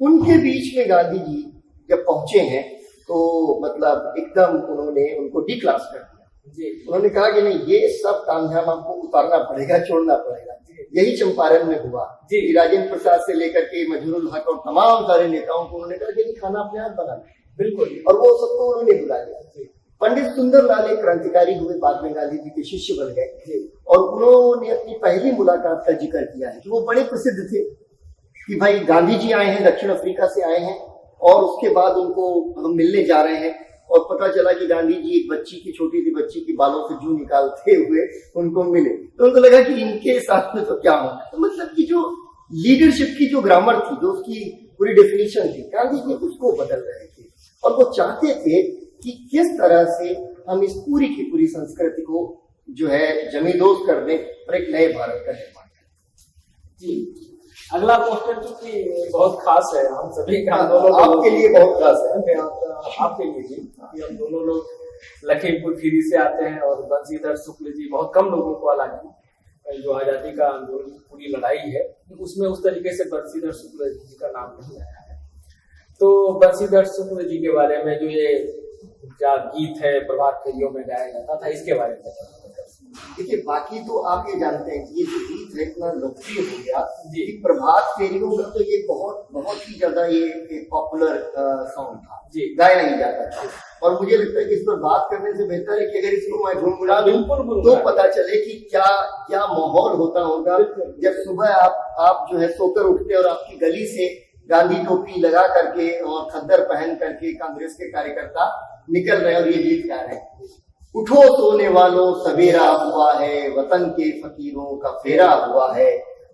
उनके बीच में गांधी जी जब पहुंचे हैं तो मतलब एकदम उन्होंने उनको डी क्लास कर दिया। उन्होंने कहा कि नहीं, ये सब तामझाम आपको उतारना पड़ेगा, छोड़ना पड़ेगा। यही चंपारण में हुआ। राजेंद्र प्रसाद से लेकर के मजहरूल हक और तमाम सारे नेताओं को उन्होंने कहा कि खाना अपने आप बनाना, बिल्कुल, और वो सबको उन्होंने बुला लिया। पंडित सुंदरलाल एक क्रांतिकारी हुए, बाद में गांधी जी के शिष्य बन गए और उन्होंने अपनी पहली मुलाकात का जिक्र किया है कि वो बड़े प्रसिद्ध थे कि भाई गांधी जी आए हैं, दक्षिण अफ्रीका से आए हैं, और उसके बाद उनको हम मिलने जा रहे हैं और पता चला कि गांधी जी एक बच्ची की, छोटी सी बच्ची की बालों से जू निकालते हुए उनको मिले। तो उनको लगा कि इनके साथ में तो क्या होगा। तो मतलब कि जो लीडरशिप की जो ग्रामर थी, जो उसकी पूरी डेफिनेशन थी, गांधी जी उसको बदल रहे थे और वो चाहते थे कि किस तरह से हम इस पूरी की पूरी संस्कृति को जो है जमींदोज कर दें और एक नए भारत का निर्माण करें। जी, अगला पोस्टर चूंकि बहुत खास है, हम सभी का, आपके लिए बहुत खास है, आपके लिए भी, क्योंकि हम दोनों लोग लखीमपुर खीरी से आते हैं और बंशीधर शुक्ल जी, बहुत कम लोगों को, हालांकि जो आजादी का आंदोलन की पूरी लड़ाई है उसमें उस तरीके से बंशीधर शुक्ल जी का नाम नहीं आया है। तो बंशीधर शुक्ल जी के बारे में जो ये क्या गीत है प्रभात फेरियों में गाया जाता था, इसके बारे में देखिए, बाकी तो आप ये जानते हैं कि ये जो गीत है इतना लोकप्रिय हो गया कि प्रभात फेरियों में तो ये बहुत ही ज्यादा ये एक पॉपुलर सॉन्ग था, गाया नहीं जाता था। और मुझे लगता है कि इस पर बात करने से बेहतर है कि अगर इसको मैं गुनगुना दूं तो पता चले कि क्या क्या माहौल होता होगा जब सुबह आप जो है सोकर उठते और आपकी गली से गांधी टोपी लगा करके और खद्दर पहन करके कांग्रेस के कार्यकर्ता निकल रहे और ये गीत गा रहे हैं। उठो सोने वालों सवेरा हुआ है, वतन के फकीरों का फेरा हुआ है,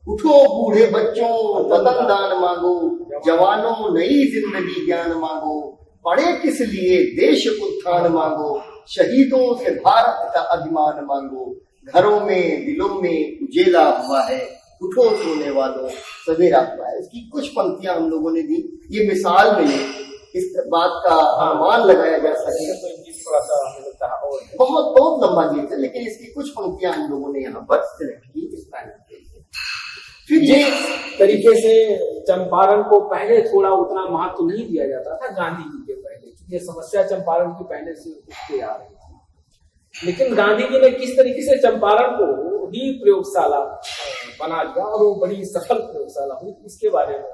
उठो बूढ़े बच्चों वतन दान मांगो, जवानों नई जिंदगी ज्ञान मांगो, पढ़े किस लिए देश उत्थान मांगो, शहीदों से भारत का अभिमान मांगो, घरों में दिलों में उजेला हुआ है, उठो सोने वालों सवेरा हुआ है। इसकी कुछ पंक्तियां हम लोगों ने दी, ये मिसाल मिले, इस बात का अनुमान लगाया जा सके। थोड़ा सा हमें लगता है और बहुत बहुत लंबा गीत है, लेकिन इसकी कुछ पंक्तियां हम लोगों ने यहाँ पर सिलेक्ट की इस पैनल के लिए। फिर ये तरीके से चंपारण को पहले थोड़ा उतना महत्व नहीं दिया जाता था गांधी जी के पहले, क्योंकि ये समस्या चंपारण की पहले से उठते आ रही थी। लेकिन गांधी जी ने किस तरीके से चंपारण को ही प्रयोगशाला बना दिया और वो बड़ी सफल प्रयोगशाला हुई, इसके बारे में।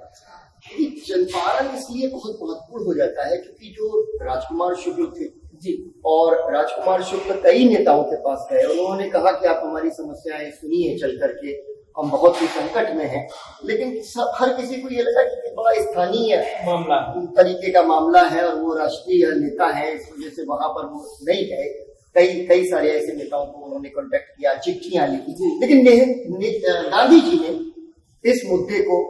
चंपारण इसलिए बहुत महत्वपूर्ण हो जाता है क्योंकि जो राजकुमार शुक्ल थे जी, और राजकुमार शुक्ल कई नेताओं के पास गए, उन्होंने कहा कि आप हमारी समस्याएं सुनिए चल करके, हम बहुत ही संकट में हैं। लेकिन हर किसी को ये लगा कि बड़ा स्थानीय मामला तरीके का मामला है और वो राष्ट्रीय नेता है, इस वजह से वहां पर वो नहीं गए। कई सारे ऐसे नेताओं को उन्होंने कांटेक्ट किया, चिट्ठियां लिखी, लेकिन गांधी जी ने इस मुद्दे को,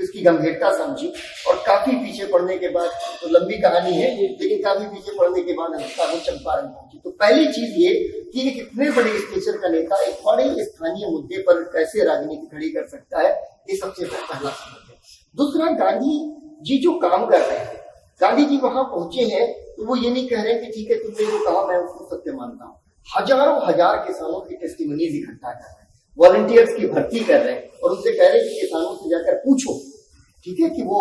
इसकी गंभीरता समझी और काफी पीछे पड़ने के बाद, तो लंबी कहानी है, लेकिन काफी पीछे पड़ने के बाद वो चंपारण पहुंची। तो पहली चीज ये कि एक इतने बड़े स्टेचर का नेता एक बड़े स्थानीय मुद्दे पर कैसे राजनीति खड़ी कर सकता है, ये सबसे पहला समझ है। दूसरा, गांधी जी जो काम कर रहे हैं, गांधी जी वहां पहुंचे हैं तो वो ये नहीं कह रहे कि ठीक है तुमने जो कहा मैं उसको सत्य मानता हूँ। हजारों हजार किसानों की टेस्टिमनीज इकट्ठा कर रहे हैं, वॉलंटियर्स की भर्ती कर रहे हैं और उनसे कह रहे हैं कि किसानों से जाकर पूछो, ठीक है, कि वो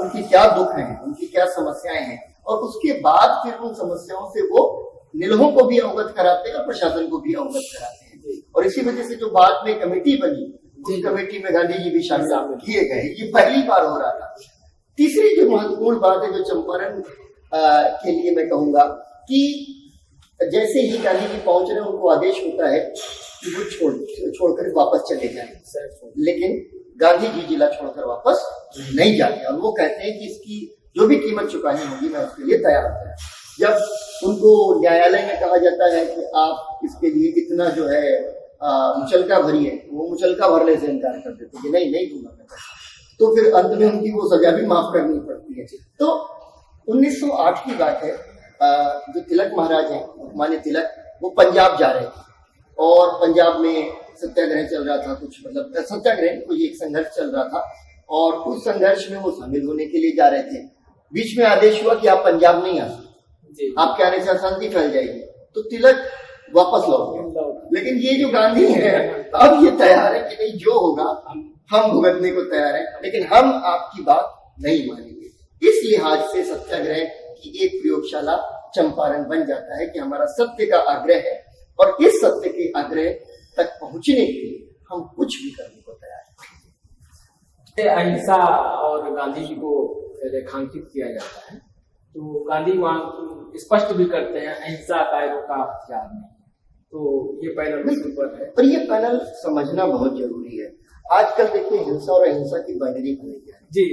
उनकी क्या दुख है, उनकी क्या समस्याएं हैं, और उसके बाद फिर उन समस्याओं से वो निलहों को भी अवगत कराते हैं और प्रशासन को भी अवगत कराते हैं। और इसी वजह से जो बाद में कमेटी बनी, उस कमेटी में गांधी जी भी शामिल किए गए। ये पहली बार हो रहा था। तीसरी जो महत्वपूर्ण बात है जो चंपारण के लिए मैं कहूंगा कि जैसे ही गांधी जी पहुंच रहे हैं, उनको आदेश होता है कि वो छोड़कर वापस चले जाएं, लेकिन गांधी जी जिला छोड़कर वापस नहीं जाते और वो कहते हैं कि इसकी जो भी कीमत चुकानी होगी मैं उसके लिए तैयार हूं। जब उनको न्यायालय में कहा जाता है कि आप इसके लिए इतना जो है मुचलका भरिए, वो मुचलका भरने से इनकार कर देते कि नहीं दूंगा मैं पैसा। तो फिर अंत में उनकी वो सजा भी माफ करनी पड़ती है। तो 1908 की बात है, जो तिलक महाराज हैं, लोकमान्य तिलक, वो पंजाब जा रहे थे और पंजाब में सत्याग्रह चल रहा था, कुछ मतलब सत्याग्रह कोई एक संघर्ष चल रहा था और उस संघर्ष में वो शामिल होने के लिए जा रहे थे। बीच में आदेश हुआ कि आप पंजाब नहीं आ सकते, आपके आने से अशांति फैल जाएगी। तो तिलक वापस लौट गए। लेकिन ये जो गांधी है अब ये तैयार है कि नहीं, जो होगा हम भुगतने को तैयार है, लेकिन हम आपकी बात नहीं मानेंगे। इस लिहाज से सत्याग्रह की एक प्रयोगशाला चंपारण बन जाता है कि हमारा सत्य का आग्रह है और इस सत्य के आग्रह तक पहुंचने के लिए हम कुछ भी करने को तैयार हैं। अहिंसा और गांधी जी को रेखांकित किया जाता है, तो गांधी वहां स्पष्ट भी करते हैं अहिंसा कायरों का हथियार नहीं। तो ये पैनल उसके ऊपर है और ये पैनल समझना बहुत जरूरी है। आजकल देखिए हिंसा और अहिंसा की बाइनरी बन गई है जी,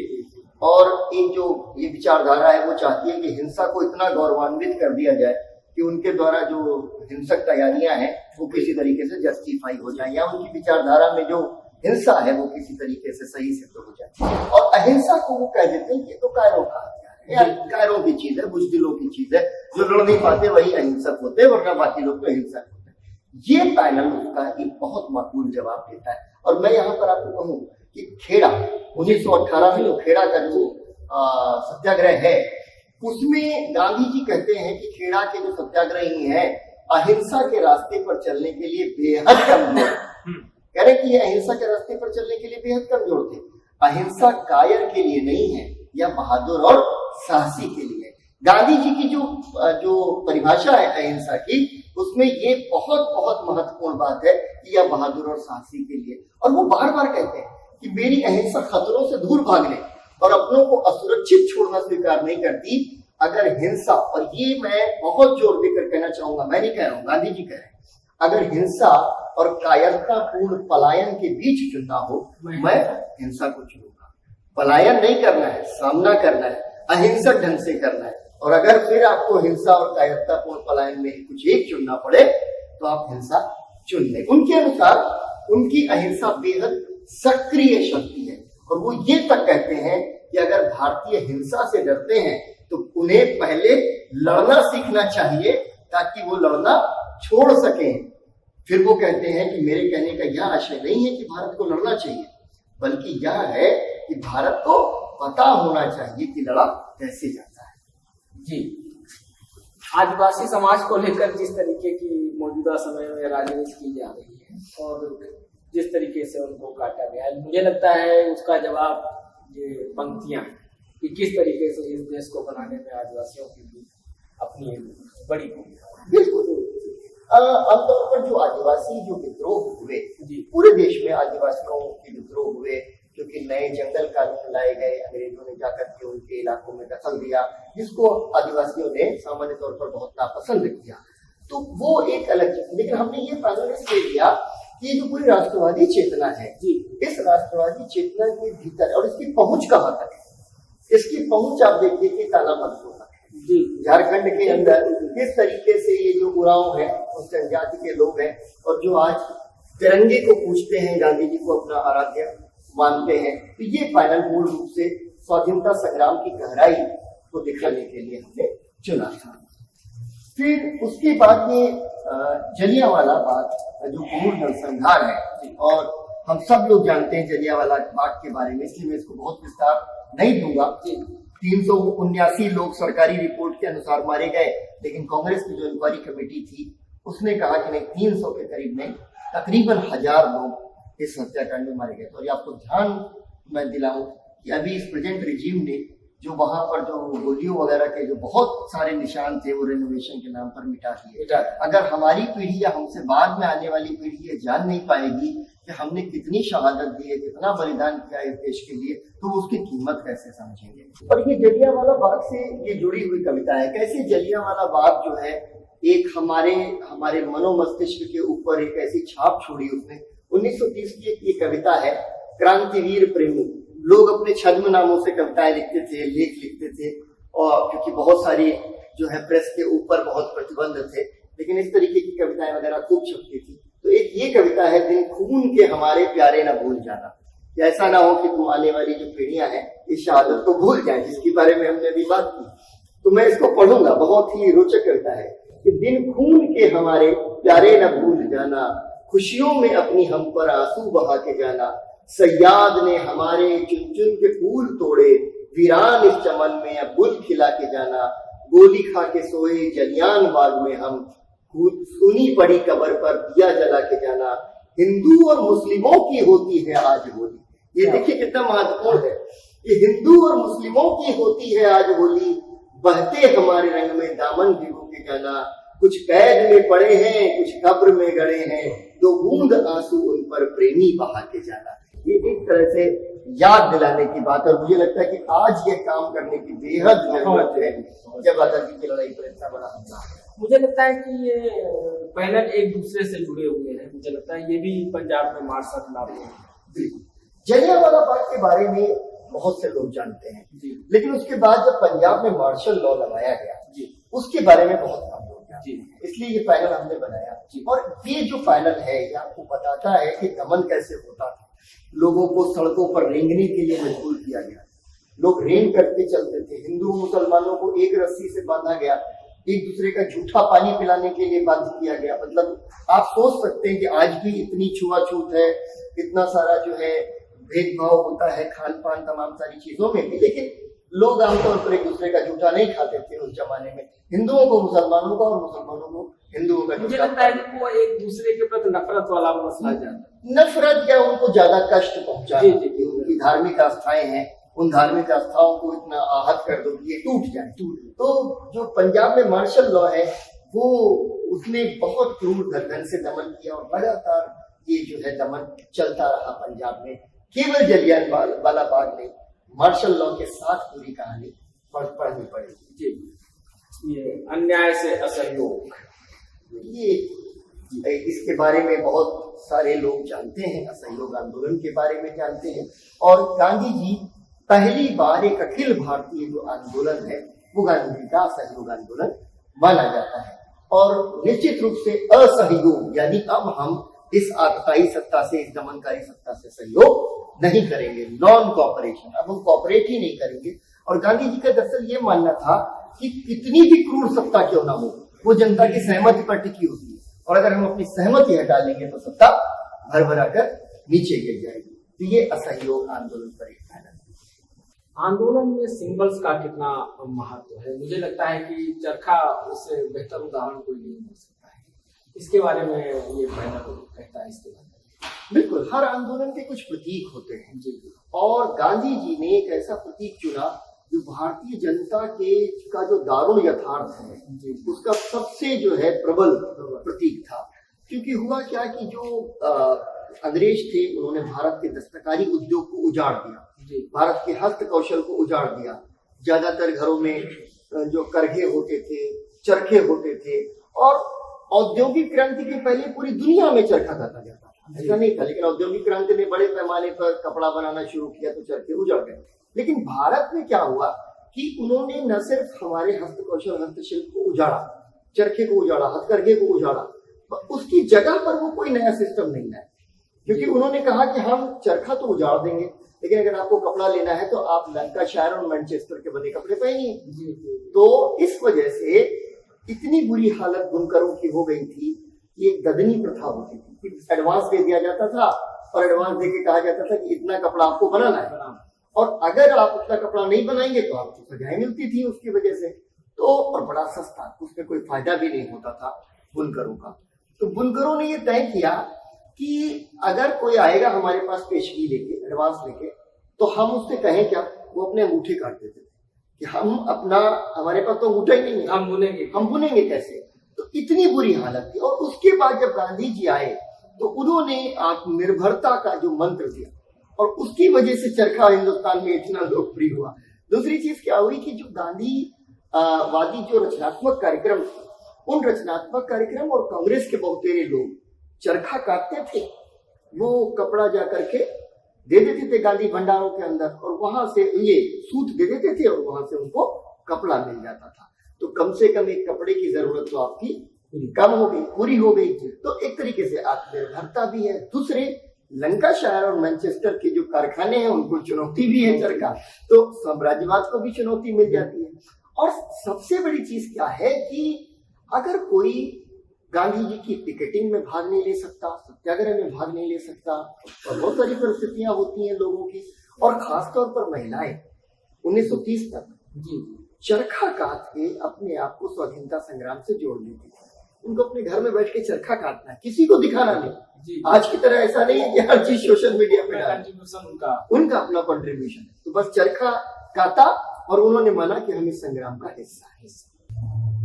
और इन जो ये विचारधारा है वो चाहती है कि हिंसा को इतना गौरवान्वित कर दिया जाए कि उनके द्वारा जो हिंसक तैयारियां हैं वो किसी तरीके से जस्टिफाई हो जाए, या उनकी विचारधारा में जो हिंसा है वो किसी तरीके से सही सिद्ध हो जाए। और अहिंसा को वो कह देते हैं ये तो कायरों का हथियार है, कायरों की चीज है, बुजदिलों की चीज है, जो लड़ नहीं पाते वही अहिंसक होते हैं, वरना बाकी लोग तो हिंसक होते हैं। ये पैनल उसका एक बहुत माकूल जवाब देता है। और मैं यहाँ पर आपको कहूँ कि खेड़ा 1918 में जो खेड़ा का जो सत्याग्रह है, उसमें गांधी जी कहते हैं कि खेड़ा के जो सत्याग्रही हैं अहिंसा के रास्ते पर चलने के लिए बेहद कमजोर, कह रहे कि ये अहिंसा के रास्ते पर चलने के लिए बेहद कमजोर थे। अहिंसा कायर के लिए नहीं है, यह बहादुर और साहसी के लिए। गांधी जी की जो परिभाषा है अहिंसा की, उसमें ये बहुत बहुत महत्वपूर्ण बात है कि यह बहादुर और साहसी के लिए। और वो बार बार कहते हैं कि मेरी अहिंसा खतरों से दूर भागने और अपनों को असुरक्षित छोड़ना स्वीकार नहीं करती। अगर हिंसा, और ये मैं बहुत जोर देकर कहना चाहूंगा, मैं नहीं कह रहा हूँ, गांधी जी कह रहे हैं, अगर हिंसा और कायरतापूर्ण पलायन के बीच चुनना हो, मैं हिंसा को चुनूंगा। पलायन नहीं करना है, सामना करना है, अहिंसक ढंग से करना है। और अगर फिर आपको हिंसा और कायरतापूर्ण पलायन में कुछ एक चुनना पड़े तो आप हिंसा चुन लें। उनके अनुसार उनकी अहिंसा बेहद सक्रिय शक्ति है। और वो ये तक कहते हैं कि अगर भारतीय हिंसा से डरते हैं तो उन्हें पहले लड़ना सीखना चाहिए ताकि वो लड़ना छोड़ सकें। फिर वो कहते हैं कि मेरे कहने का यह आशय नहीं है कि भारत को लड़ना चाहिए, बल्कि यह है कि भारत को पता होना चाहिए कि लड़ा कैसे जाता है। जी, आदिवासी समाज को लेकर जिस तरीके की मौजूदा समय में राजनीति की जा रही है और जिस तरीके से उनको काटा गया है, मुझे लगता है उसका जवाब ये पंक्तियां कि किस तरीके से इस देश को बनाने में आदिवासियों की भी अपनी बड़ी भूमिका। बिल्कुल, आमतौर पर जो आदिवासी जो विद्रोह हुए, पूरे देश में आदिवासियों के विद्रोह हुए, क्योंकि नए जंगल कानून लाए गए, अंग्रेजों ने जाकर के उनके इलाकों में दखल दिया, जिसको आदिवासियों ने सामान्य तौर पर बहुत नापसंद किया। तो वो एक अलग चीज, लेकिन हमने ये पैनल इसलिए लिया कि जो पूरी राष्ट्रवादी चेतना है, इस राष्ट्रवादी चेतना के भीतर और इसकी पहुंच कहाँ तक है, इसकी पहुंच आप देखिए कि तालाबंदों तक है। झारखंड के अंदर किस तरीके से ये जो उरांव है उस जनजाति के लोग हैं और जो आज तिरंगे को पूछते हैं, गांधी जी को अपना आराध्य मानते हैं, तो ये पैनल मूल रूप से स्वाधीनता संग्राम की गहराई को दिखाने के लिए हमने चुना था। फिर उसके बाद में जलियांवाला बाग जो क्रूर नरसंहार है, और हम सब लोग जानते हैं जलियांवाला बाग के बारे में, इसलिए मैं इसको बहुत विस्तार नहीं दूंगा। 379 लोग सरकारी रिपोर्ट के अनुसार मारे गए, लेकिन कांग्रेस की जो इंक्वायरी कमेटी थी उसने कहा कि नहीं, 300 के करीब नहीं, तकरीबन 1000 लोग इस हत्याकांड में मारे गए। और आपको ध्यान मैं दिलाऊं कि अभी इस प्रेजेंट रिजीम ने जो वहां पर जो गोलियों वगैरह के जो बहुत सारे निशान थे वो रेनोवेशन के नाम पर मिटा दिए। अगर हमारी पीढ़ी या हमसे बाद में आने वाली पीढ़ी ये जान नहीं पाएगी कि हमने कितनी शहादत दी है, कितना बलिदान किया है देश के लिए, तो उसकी कीमत कैसे समझेंगे। और ये जलियांवाला बाग से ये जुड़ी हुई कविता है, कैसे जलियांवाला बाग जो है एक हमारे मनोमस्तिष्क के ऊपर एक ऐसी छाप छोड़ी उसने। 1930 की एक ये कविता है, क्रांतिवीर प्रेमी। लोग अपने छद्म नामों से कविताएं लिखते थे, लेख लिखते थे, और क्योंकि बहुत सारी जो है प्रेस के ऊपर बहुत प्रतिबंध थे, लेकिन इस तरीके की कविताएं वगैरह खूब छपती थी। तो एक ये कविता है, दिन खून के हमारे प्यारे न भूल जाना, ऐसा ना हो कि तुम आने वाली जो पीढ़ियां हैं इस शहादत को भूल जाए, जिसके बारे में हमने अभी बात की। तो मैं इसको पढ़ूंगा, बहुत ही रोचक कविता है कि दिन खून के हमारे प्यारे न भूल जाना, खुशियों में अपनी हम पर आंसू बहा के जाना, सयाद ने हमारे चुन चुन के फूल तोड़े, वीरान इस चमन में अब गुल खिला के जाना, गोली खा के सोए जलियान बाग में हम, सुनी पड़ी कब्र पर दिया जला के जाना, हिंदू और मुस्लिमों की होती है आज होली। ये देखिए कितना महत्वपूर्ण है, ये हिंदू और मुस्लिमों की होती है आज होली, बहते हमारे रंग में दामन भिगो के जाना, कुछ कैद में पड़े हैं कुछ कब्र में गड़े हैं, दो बूंद आंसू उन पर प्रेमी बहा के जाना। ये एक तरह से याद दिलाने की बात है, और मुझे लगता है कि आज ये काम करने की बेहद जरूरत है जब आजादी की लड़ाई पर इतना बड़ा हमला है। मुझे लगता है कि ये पैनल एक दूसरे से जुड़े हुए हैं। मुझे लगता है ये भी पंजाब में मार्शल लॉ है। जलियांवाला बाग के बारे में बहुत से लोग जानते हैं, लेकिन उसके बाद जब पंजाब में मार्शल लॉ लगाया गया उसके बारे में बहुत कम लोग जानते हैं, इसलिए ये पैनल हमने बनाया। और ये जो पैनल है ये आपको बताता है कि दमन कैसे होता था। लोगों को सड़कों पर रेंगने के लिए मजबूर किया गया, लोग रेंग करके चलते थे, हिंदू मुसलमानों को एक रस्सी से बांधा गया, एक दूसरे का झूठा पानी पिलाने के लिए बाध्य किया गया। मतलब आप सोच सकते हैं कि आज भी इतनी छुआछूत है, इतना सारा जो है भेदभाव होता है खान पान तमाम सारी चीजों में भी, लेकिन लोग आमतौर पर एक दूसरे का झूठा नहीं खाते थे उस जमाने में, हिंदुओं को मुसलमानों का और मुसलमानों को हिंदुओं का। मुझे लगता है कि वो एक दूसरे के प्रति नफरत वाला मसला जाता, नफरत या उनको ज्यादा कष्ट पहुंचाना, उनकी धार्मिक आस्थाएं हैं, उन धार्मिक आस्थाओं को इतना आहत कर दो कि ये टूट जाए। तो जो पंजाब में मार्शल लॉ है वो उसने बहुत क्रूर ढंग से दमन किया, और लगातार ये जो है दमन चलता रहा पंजाब में। केवल जलियांवाला बाग नहीं, मार्शल लॉ के साथ पूरी कहानी पढ़नी पड़ेगी। ये अन्याय से असहयोग, ये इसके बारे में बहुत सारे लोग जानते हैं, असहयोग आंदोलन के बारे में जानते हैं। और गांधी जी पहली बार एक अखिल भारतीय जो आंदोलन है वो गांधी जी का असहयोग आंदोलन माना जाता है। और निश्चित रूप से असहयोग यानी अब हम इस आतताई सत्ता से, इस दमनकारी सत्ता से सहयोग नहीं करेंगे, नॉन कॉपरेशन। अब हम कॉपरेट ही नहीं करेंगे। और गांधी जी का दरअसल ये मानना था कि कितनी भी क्रूर सत्ता क्यों ना हो, वो जनता की सहमति पर टिकी होती है, और अगर हम अपनी सहमति हटा लेंगे तो सत्ता भरभरा कर नीचे गिर जाएगी। तो ये असहयोग आंदोलन पर एक पैनल। आंदोलन में सिंबल्स का कितना महत्व है? मुझे लगता है कि चरखा उससे बेहतर उदाहरण कोई नहीं हो सकता है। इसके बारे में ये पैनल कहता है, इसके बारे में। बिल्कुल, हर आंदोलन के कुछ प्रतीक होते हैं जी, और गांधी जी ने एक ऐसा प्रतीक चुना जो भारतीय जनता के का जो दारुण यथार्थ है उसका सबसे जो है प्रबल प्रतीक था। क्योंकि हुआ क्या कि जो अंग्रेज थे उन्होंने भारत के दस्तकारी उद्योग को उजाड़ दिया, भारत के हस्त कौशल को उजाड़ दिया। ज्यादातर घरों में जो करघे होते थे, चरखे होते थे, और औद्योगिक क्रांति के पहले पूरी दुनिया में चरखा काता जाता था, ऐसा नहीं था। लेकिन औद्योगिक क्रांति ने बड़े पैमाने पर कपड़ा बनाना शुरू किया तो चरखे उजड़ गए। लेकिन भारत में क्या हुआ कि उन्होंने न सिर्फ हमारे हस्तकौशल हस्तशिल्प को उजाड़ा, चरखे को उजाड़ा, हथकरघे को उजाड़ा, उसकी जगह पर वो कोई नया सिस्टम नहीं लाए। क्योंकि उन्होंने कहा कि हम चरखा तो उजाड़ देंगे, लेकिन अगर आपको कपड़ा लेना है तो आप लंकाशायर और मैनचेस्टर के बने कपड़े पहनिए। तो इस वजह से इतनी बुरी हालत बुनकरों की हो गई थी कि एक गदनी प्रथा होती थी, एडवांस दे दिया जाता था और एडवांस दे के कहा जाता था कि इतना कपड़ा आपको बनाना है, और अगर आप उतना कपड़ा नहीं बनाएंगे तो आपको सजाएं मिलती थी उसकी वजह से। तो और बड़ा सस्ता, उसमें कोई फायदा भी नहीं होता था बुनकरों का। तो बुनकरों ने ये तय किया कि अगर कोई आएगा हमारे पास पेशगी लेके, एडवांस लेके, तो हम उससे कहें क्या, वो अपने अंगूठे काट देते थे कि हम अपना, हमारे पास तो अंगूठा ही नहीं है, हम बुनेंगे कैसे। तो इतनी बुरी हालत थी। और उसके बाद जब गांधी जी आए तो उन्होंने आत्मनिर्भरता का जो मंत्र दिया, और उसकी वजह से चरखा हिंदुस्तान में इतना लोकप्रिय हुआ। दूसरी चीज क्या हुई कि जो गांधी वादी जो रचनात्मक कार्यक्रम थे, उन रचनात्मक कार्यक्रम और कांग्रेस के बहुतेरे लोग चरखा काटते थे, वो कपड़ा जा करके दे देते थे गांधी भंडारों के अंदर, और वहां से ये सूत दे देते थे और वहां से उनको कपड़ा मिल जाता था। तो कम से कम एक कपड़े की जरूरत तो आपकी कम हो गई, पूरी हो गई। तो एक तरीके से आत्मनिर्भरता भी है। दूसरे, लंकाशायर और मैनचेस्टर के जो कारखाने हैं उनको चुनौती भी है चरखा, तो साम्राज्यवाद को भी चुनौती मिल जाती है। और सबसे बड़ी चीज क्या है कि अगर कोई गांधी जी की पिकेटिंग में भाग नहीं ले सकता, सत्याग्रह में भाग नहीं ले सकता, और बहुत सारी परिस्थितियां होती हैं लोगों की, और खासतौर पर महिलाएं 1930 तक चरखा काट के अपने आप को स्वाधीनता संग्राम से जोड़ लेती थी। उनको अपने घर में बैठ के चरखा काटना है, किसी को दिखाना नहीं। आज की तरह ऐसा नहीं है कि हर चीज सोशल मीडिया पे उनका अपना कंट्रीब्यूशन है। तो बस चरखा काटा और उन्होंने माना कि हम इस संग्राम का हिस्सा है।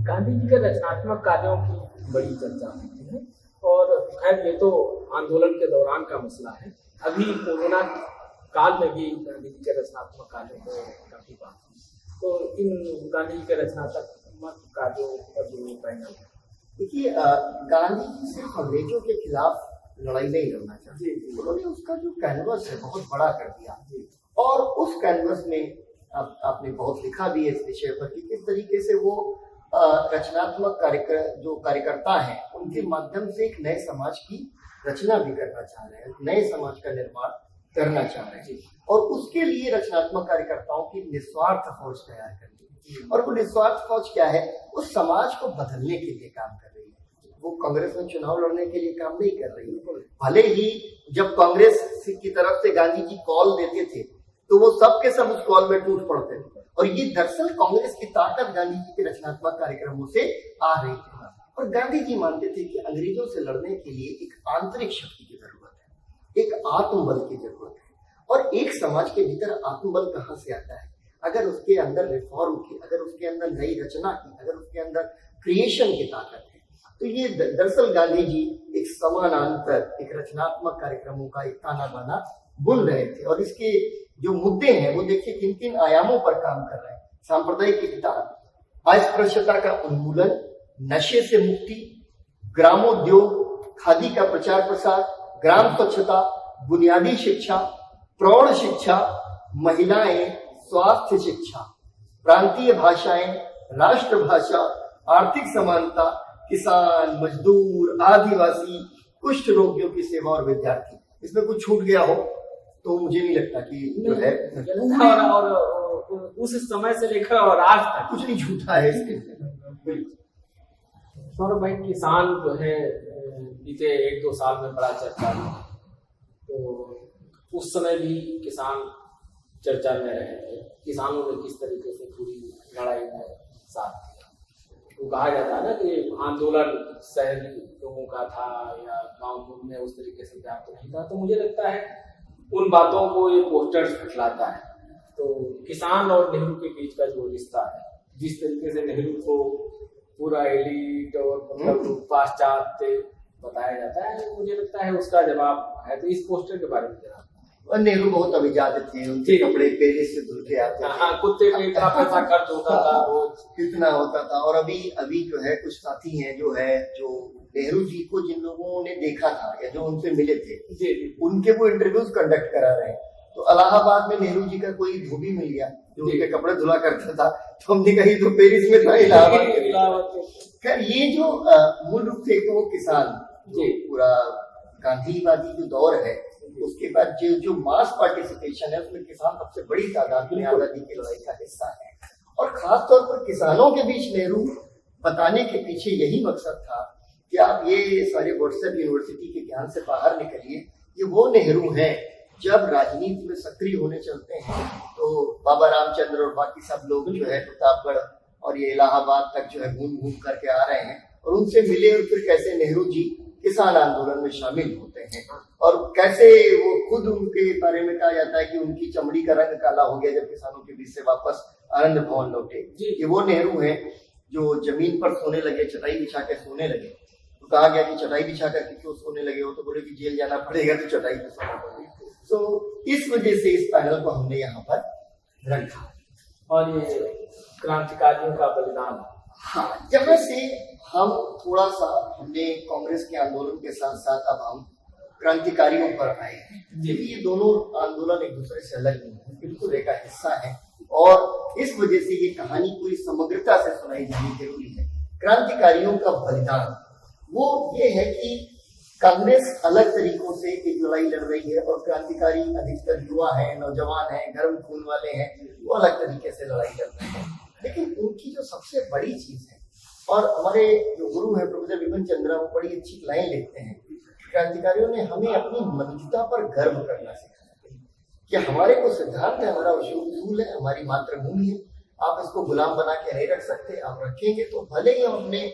गांधी जी के रचनात्मक कार्यों की बड़ी चर्चा होती है, और खैर ये तो आंदोलन के दौरान का मसला है। अभी कोरोना काल में भी गांधी जी के रचनात्मक कार्यों को काफी बात हुई। तो इन गांधी जी के रचनात्मक कार्यों पर जो पैनल है, देखिए, गांधी जी सिर्फ अंग्रेजों के खिलाफ लड़ाई नहीं लड़ना चाहते, उन्होंने उसका जो कैनवस है बहुत बड़ा कर दिया। और उस कैनवस में आपने बहुत लिखा भी है इस विषय पर कि किस तरीके से वो रचनात्मक जो कार्यकर्ता हैं उनके माध्यम से एक नए समाज की रचना भी करना चाह रहे हैं, नए समाज का निर्माण करना चाह रहे हैं। और उसके लिए रचनात्मक कार्यकर्ताओं की निस्वार्थ फौज तैयार करनी है। और वो निस्वार्थ फौज क्या है, उस समाज को बदलने के लिए काम कर रही है। वो कांग्रेस में चुनाव लड़ने के लिए काम नहीं कर रही है। भले ही जब कांग्रेस की तरफ से गांधी जी कॉल देते थे तो वो सब के सब उस कॉल में टूट पड़ते थे। और ये दरअसल कांग्रेस की ताकत गांधी जी के रचनात्मक कार्यक्रमों से आ रही थी। और गांधी जी मानते थे कि अंग्रेजों से लड़ने के लिए एक आंतरिक शक्ति की जरूरत है, एक आत्मबल की जरूरत है। और एक समाज के भीतर आत्मबल कहाँ से आता है? अगर उसके अंदर रिफॉर्म की, अगर उसके अंदर नई रचना की, अगर उसके अंदर क्रिएशन की ताकत है। तो ये दरअसल गांधी जी एक समानांतर एक रचनात्मक कार्यक्रमों का एक ताना बाना बुन रहे थे। और इसके जो मुद्दे हैं वो देखिए किन किन आयामों पर काम कर रहे हैं। सांप्रदायिक एकता, अस्पृश्यता का उन्मूलन, नशे से मुक्ति, ग्रामोद्योग, खादी का प्रचार प्रसार, ग्राम स्वच्छता, बुनियादी शिक्षा, प्रौढ़ शिक्षा, महिलाएं, स्वास्थ्य शिक्षा, प्रांतीय भाषाएं, राष्ट्रभाषा, आर्थिक समानता, किसान, मजदूर, आदिवासी, कुष्ठ रोगियों की सेवा और विद्यार्थी, इसमें कुछ छूट गया हो तो मुझे नहीं लगता कि जो है और उस समय से लेकर और आज तक कुछ नहीं छूटा है इसके। सौरभ भाई, किसान जो है बीते 1-2 साल में बड़ा चर्चा में, तो उस समय भी किसान चर्चा में रहे थे। किसानों ने किस तरीके से पूरी लड़ाई में साथ दिया, तो कहा जाता है ना कि आंदोलन शहरी लोगों का था या गांव में उस तरीके से व्याप्त नहीं था। तो मुझे लगता है उन बातों को ये पोस्टर्स फैलाता है। तो किसान और नेहरू के बीच का जो रिश्ता है, जिस तरीके से नेहरू को पूरा एलीट और मतलब पाश्चात्य बताया जाता है, मुझे लगता है उसका जवाब है। तो इस पोस्टर के बारे में जरा। और नेहरू बहुत अभिजात थे, उनके कपड़े पेरिस से धुल के आते थे। कुत्ते पे इतना पैसा खर्च होता था रोज, कितना होता था। और अभी जो है कुछ साथी हैं जो नेहरू जी को जिन लोगों ने देखा था या जो उनसे मिले थे, उनके वो इंटरव्यूज कंडक्ट करा रहे हैं। तो इलाहाबाद में नेहरू जी का कोई धोबी मिल गया जो उनके कपड़े धुला करता था, तो हमने कही तो पेरिस में था, इलाहाबाद। खैर, ये जो मूल रूप से तो वो किसान जो पूरा गांधीवादी जो दौर है, उसके बाद जो मास पार्टिसिपेशन है उसमें किसान सबसे बड़ी तादाद में आजादी की लड़ाई का हिस्सा है। और खास तौर पर किसानों के बीच नेहरू बताने के पीछे यही मकसद था कि आप ये सारे व्हाट्सएप यूनिवर्सिटी के ज्ञान से बाहर निकलिए। ये वो नेहरू हैं जब राजनीति में सक्रिय होने चलते हैं तो बाबा रामचंद्र और बाकी सब लोग जो है प्रतापगढ़ और ये इलाहाबाद तक जो है घूम घूम करके आ रहे हैं, और उनसे मिले और फिर कैसे नेहरू जी किसान आंदोलन में शामिल होते हैं, और कैसे वो खुद उनके बारे में कहा जाता है कि उनकी चमड़ी का रंग काला हो गया जब किसानों के बीच से वापस आनंद भवन लौटे। ये वो नेहरू हैं जो जमीन पर सोने लगे, चटाई बिछा के सोने लगे। तो कहा गया कि चटाई बिछा कर क्यों सोने लगे हो, तो बोले कि जेल जाना पड़ेगा तो चटाई पे सोना पड़ेगा। तो इस वजह से इस पैनल को हमने यहाँ पर रखा। और ये क्रांतिकारियों का बलिदान, हाँ, जब से हम थोड़ा सा हमने कांग्रेस के आंदोलन के साथ साथ अब हम क्रांतिकारियों पर आए हैं। ये दोनों आंदोलन एक दूसरे से अलग नहीं है, बिल्कुल एक हिस्सा है, और इस वजह से ये कहानी पूरी समग्रता से सुनाई जानी जरूरी है। क्रांतिकारियों का बलिदान वो ये है कि कांग्रेस अलग तरीकों से एक लड़ाई लड़ रही है और क्रांतिकारी अधिकतर युवा हैं, नौजवान हैं, गर्म खून वाले हैं, वो अलग तरीके से लड़ाई लड़ रहे हैं। लेकिन उनकी जो सबसे बड़ी चीज है, और हमारे जो गुरु हैं प्रोफेसर बिपिन चंद्रा, वो बड़ी अच्छी लाइन लिखते हैं, क्रांतिकारियों ने हमें अपनी मनुष्यता पर गर्व करना सिखाया कि हमारे को सिद्धांत है, हमारा उसूल है, हमारी मातृभूमि है, आप इसको गुलाम बना के नहीं रख सकते। आप रखेंगे तो भले ही हम अपने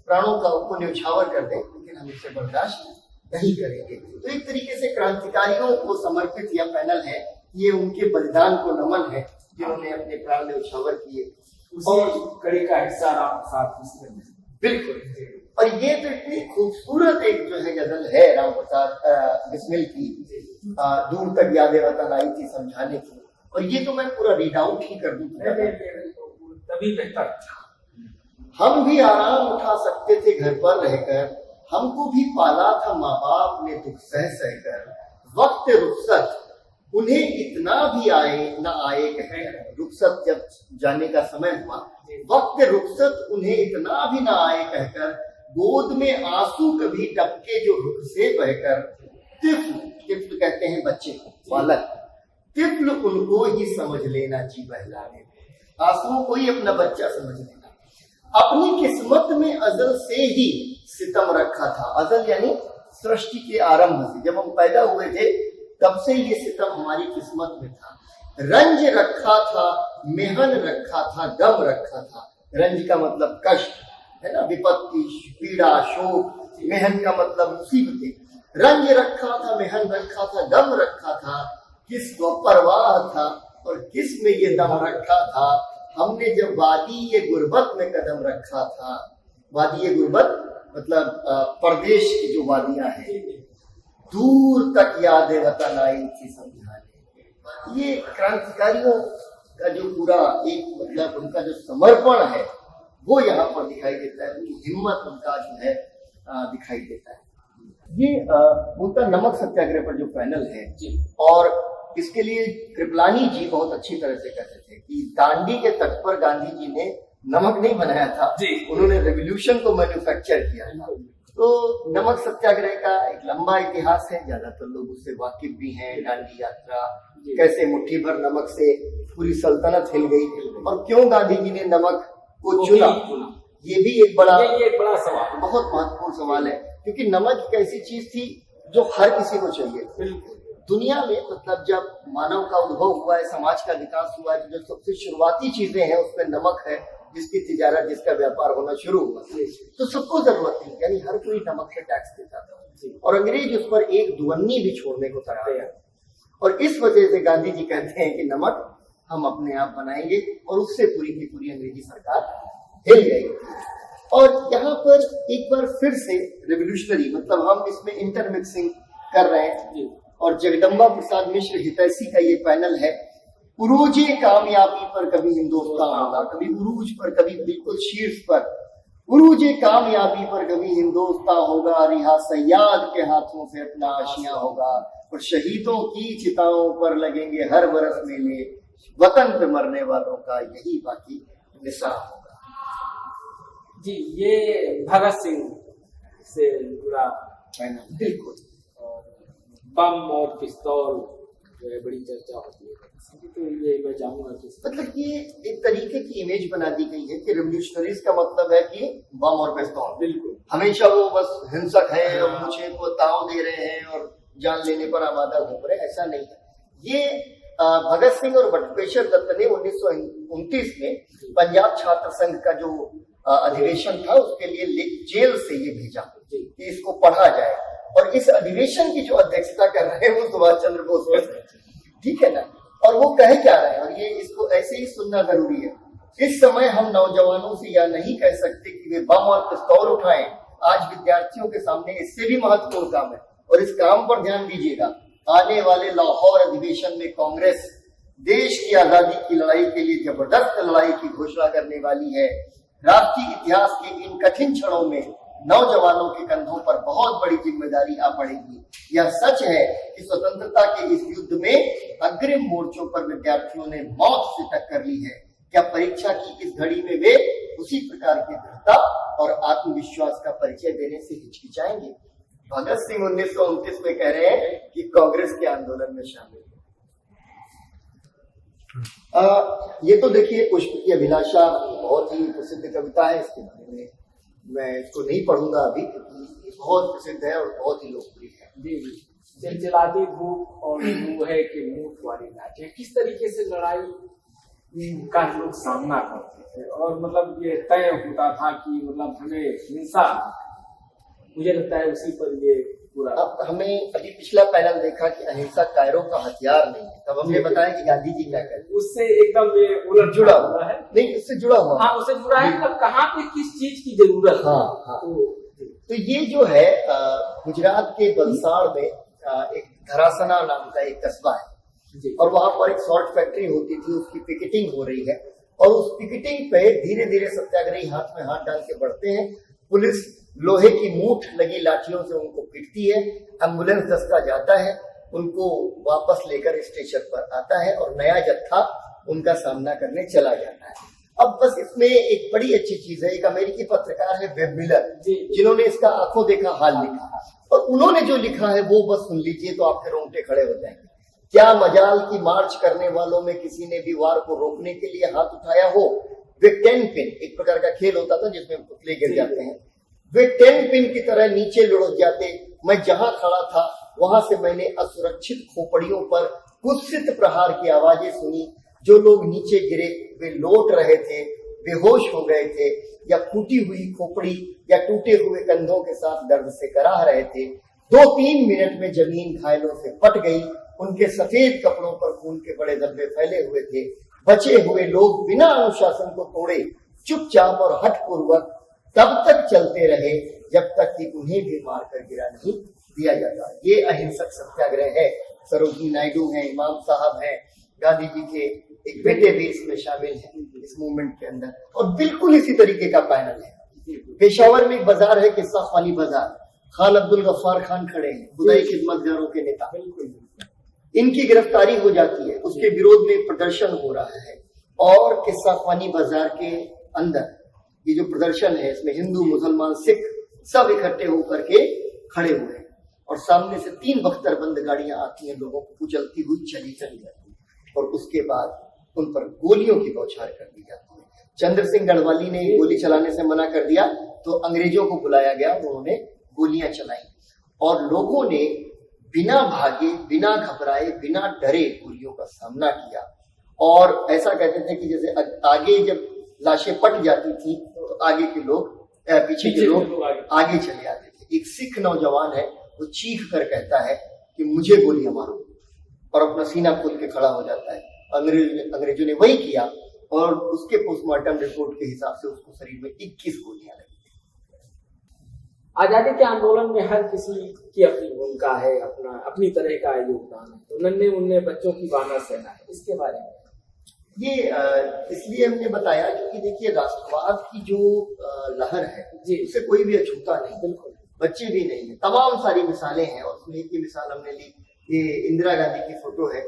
प्राणों का उनको न्यौछावर कर दें, लेकिन हम इससे बर्दाश्त नहीं करेंगे। तो एक तरीके से क्रांतिकारियों को समर्पित यह पैनल है, ये उनके बलिदान को नमन है जिन्होंने अपने प्राण न्यौछावर किए। और कड़ी का हिस्सा राम प्रसाद बिल्कुल। और ये तो इतनी खूबसूरत एक जो है गजल है राम प्रसाद बिस्मिल की, दूर तक यादें वतन आई थी समझाने की। और ये तो मैं पूरा रीड आउट ही कर दूं तभी बेहतर। हम भी आराम उठा सकते थे घर पर रहकर, हमको भी पाला था माँ बाप ने दुख सह सहकर। वक्त रुखसत उन्हें इतना भी आए न आए कहकर, रुखसत जब जाने का समय हुआ, वक्त रुखसत उन्हें इतना भी न आए कहकर, गोद में आंसू कभी टपके जो रुख से बहकर। तिफ्ल कहते हैं बच्चे को, बालक, तिफ्ल उनको ही समझ लेना जी बहलाने, आंसुओं को ही अपना बच्चा समझ लेना। अपनी किस्मत में अजल से ही सितम रखा था, अजल यानी सृष्टि के आरंभ से, जब हम पैदा हुए थे तब से ये सितम हमारी किस्मत में था। रंज रखा था, मेहन रखा था, गम रखा था। रंज का मतलब कष्ट है ना, विपत्ति, पीड़ा, शोक। मेहन का मतलब मुसीबतें। रंज रखा था, मेहन रखा था, गम रखा था, किसको परवाह था और किस में ये दम रखा था। हमने जब वादी ये गुर्बत में कदम रखा था, वादी ये गुर्बत मतलब प्रदेश की जो वादियां हैं, दूर तक यादें वतन आई थी समझाने। ये क्रांतिकारियों का जो पूरा एक मतलब उनका जो समर्पण है वो यहाँ पर दिखाई देता है, उनकी हिम्मत उनका जो है दिखाई देता है। ये उनका नमक सत्याग्रह पर जो पैनल है, और इसके लिए कृपलानी जी बहुत अच्छी तरह से कहते थे कि दांडी के तट पर गांधी जी ने नमक नहीं बनाया था, उन्होंने रेवोल्यूशन को मैन्युफैक्चर किया था। तो नमक सत्याग्रह का एक लंबा इतिहास है, ज्यादातर लोग उससे वाकिफ भी हैं। दांडी यात्रा, कैसे मुट्ठी भर नमक से पूरी सल्तनत हिल गई, और क्यों गांधी जी ने नमक को चुना, ये भी एक बड़ा सवाल, बहुत महत्वपूर्ण सवाल है। क्योंकि नमक एक ऐसी चीज थी जो हर किसी को चाहिए दुनिया में। मतलब जब मानव का उद्भव हुआ है, समाज का विकास हुआ है, तो जो सबसे शुरुआती चीजें हैं उसमें नमक है, जिसकी तिजारत, जिसका व्यापार होना शुरू हुआ, तो सबको जरूरत थी, यानी हर कोई नमक से टैक्स देता था, और अंग्रेज उस पर एक दुवन्नी भी छोड़ने को तैयार है। और इस वजह से गांधी जी कहते हैं कि नमक हम अपने आप बनाएंगे, और उससे पूरी की पूरी अंग्रेजी सरकार हिल गई। और यहाँ पर एक बार फिर से रेवोल्यूशनरी, मतलब हम इसमें इंटरमिक्सिंग कर रहे हैं, और जगदम्बा प्रसाद मिश्र हितैषी का ये पैनल है। उरूजे कामयाबी पर कभी हिंदुस्तान होगा, कभी उरूज पर, कभी बिल्कुल शीर्ष पर। उरूजे कामयाबी पर कभी हिंदुस्तान होगा, रिहा सयाद के हाथों से अपना आशियां होगा, और शहीदों की चिताओं पर लगेंगे हर बरस मेले, वतन पे मरने वालों का यही बाकी निशान होगा। जी, ये भगत सिंह से जुड़ा पैनल, बिल्कुल। बम और पिस्तौल जो है बड़ी चर्चा होती है, तो ये मैं चाहूंगा कि मतलब ये एक तरीके की इमेज बना दी गई है कि रेवोल्यूशनरीज का मतलब है कि बम और पिस्तौल, बिल्कुल हमेशा वो बस हिंसक है और मुझे को ताव दे रहे हैं और जान लेने पर आमादा घूम रहे, ऐसा नहीं है। ये भगत सिंह और बटुकेश्वर दत्त ने 1929 में पंजाब छात्र संघ का जो अधिवेशन था उसके लिए जेल से ये भेजा कि इसको पढ़ा जाए, और इस अधिवेशन की जो अध्यक्षता कर रहे हैं वो सुभाष चंद्र बोस है, ठीक है ना। और वो कह क्या रहे हैं, और ये इसको ऐसे ही सुनना जरूरी है। इस समय हम नौजवानों से यह नहीं कह सकते कि वे बम और पिस्तौल उठाएं, आज विद्यार्थियों के सामने इससे भी महत्वपूर्ण काम है, और इस काम पर ध्यान दीजिएगा। आने वाले लाहौर अधिवेशन में कांग्रेस देश की आजादी की लड़ाई के लिए जबरदस्त लड़ाई की घोषणा करने वाली है। राष्ट्रीय इतिहास के इन कठिन क्षणों में नौजवानों के कंधों पर बहुत बड़ी जिम्मेदारी आ पड़ेगी। यह सच है कि स्वतंत्रता के इस युद्ध में अग्रिम मोर्चों पर विद्यार्थियों ने मौत से टक्कर ली है। क्या परीक्षा की इस घड़ी में वे उसी प्रकार की दृढ़ता और आत्मविश्वास का परिचय देने से हिचकिचाएंगे? भगत सिंह 1929 में कह रहे हैं कि कांग्रेस के आंदोलन में शामिल। ये तो देखिए पुष्प की अभिलाषा बहुत ही प्रसिद्ध कविता है, इसके बारे में मैं इसको नहीं पढ़ूंगा अभी, क्योंकि बहुत प्रसिद्ध है और बहुत ही लोकप्रिय है। जी, चिलचिलाती धूप और लोहे के मूठ वाली लाठी, किस तरीके से लड़ाई का लोग सामना करते थे, और मतलब ये तय होता था कि मतलब हमें हिंसा, मुझे लगता है उसी पर ये पूरा। अब हमें अभी पिछला पैनल देखा कि अहिंसा कायरों का हथियार नहीं है, तब हमने बताया कि गांधी जी क्या कहते, उससे एकदम ये उलट जुड़ा हुआ है, नहीं उससे जुड़ा हुआ, हाँ उससे जुड़ा है, मतलब कहाँ पे किस चीज की जरूरत है। हाँ। तो ये जो है गुजरात के वलसाड़ में एक धरासना नाम का एक कस्बा है, और वहां पर एक सॉल्ट फैक्ट्री होती थी, उसकी पिकेटिंग हो रही है, और उस पिकेटिंग पे धीरे धीरे सत्याग्रही हाथ में हाथ डाल के बढ़ते हैं। पुलिस लोहे की मूठ लगी लाठियों से उनको पीटती है, एम्बुलेंस दस्ता जाता है, उनको वापस लेकर स्टेशन पर आता है, और नया जत्था उनका सामना करने चला जाता है। अब बस इसमें एक बड़ी अच्छी चीज है, एक अमेरिकी पत्रकार है वेब मिलर, जिन्होंने इसका आंखों देखा हाल लिखा, और उन्होंने जो लिखा है वो बस सुन लीजिए तो आपके रोंगटे खड़े हो जाएंगे। क्या मजाल की मार्च करने वालों में किसी ने भी वार को रोकने के लिए हाथ उठाया हो। वे 10 पिन, एक प्रकार का खेल होता था जिसमें पुतले गिर जाते हैं, वे 10 पिन की तरह नीचे लुढ़क जाते। मैं जहां खड़ा था वहां से मैंने असुरक्षित खोपड़ियों पर कुत्सित प्रहार की आवाजें सुनी। जो लोग नीचे गिरे वे लौट रहे थे, बेहोश हो गए थे, या फूटी हुई खोपड़ी या टूटे हुए कंधों के साथ दर्द से कराह रहे थे। 2-3 मिनट में जमीन घायलों से पट गई। उनके सफेद कपड़ों पर खून के बड़े धब्बे फैले हुए थे। बचे हुए लोग बिना अनुशासन को तोड़े चुपचाप और हठपूर्वक तब तक चलते रहे जब तक कि उन्हें भी मारकर गिरा नहीं दिया जाता। ये अहिंसक सत्याग्रह है। सरोजिनी नायडू हैं, इमाम साहब हैं, गांधी जी के एक बेटे भी इसमें शामिल हैं इस मूवमेंट के अंदर, और बिल्कुल इसी तरीके का पैनल है। पेशावर में एक बाजार है, किस्सा खानी बाजार, खान अब्दुल गफ्फार खान खड़े हैं, खुदाई खिदमतगारों के नेता। इनकी गिरफ्तारी हो जाती है, उसके विरोध में प्रदर्शन हो रहा है, और किस्सा खानी बाजार के अंदर ये जो प्रदर्शन है इसमें हिंदू, मुसलमान, सिख सब इकट्ठे होकर के खड़े हुए हैं और सामने से 3 बख्तरबंद गाड़ियां आती हैं, लोगों को कुचलती हुई चली जाती है और उसके बाद उन पर गोलियों की बौछार कर दी जाती है। चंद्र सिंह गढ़वाली ने गोली चलाने से मना कर दिया तो अंग्रेजों को बुलाया गया, उन्होंने गोलियां चलाई और लोगों ने बिना भागे, बिना घबराए, बिना डरे गोलियों का सामना किया। और ऐसा कहते थे कि जैसे आगे जब लाशें पट जाती थी तो आगे के लोग पीछे के लोग आगे चले आते थे। एक सिख नौजवान है, वो चीख कर कहता है कि मुझे गोलियां मारो और अपना सीना खोल के खड़ा हो जाता है। अंग्रेजों ने वही किया और उसके पोस्टमार्टम रिपोर्ट के हिसाब से उसको शरीर में 21 गोलियां लगी। आजादी के आंदोलन में हर किसी की अपनी भूमिका है, अपनी तरह का योगदान है। तो नन्हे मुन्ने बच्चों की वानर सेना है, इसके बारे में ये इसलिए हमने बताया क्योंकि देखिए राष्ट्रवाद की जो लहर है उसे कोई भी अछूता नहीं, बिल्कुल बच्चे भी नहीं है, तमाम सारी मिसालें हैं। और उसमें एक ही मिसाल हमने ली, ये इंदिरा गांधी की फोटो है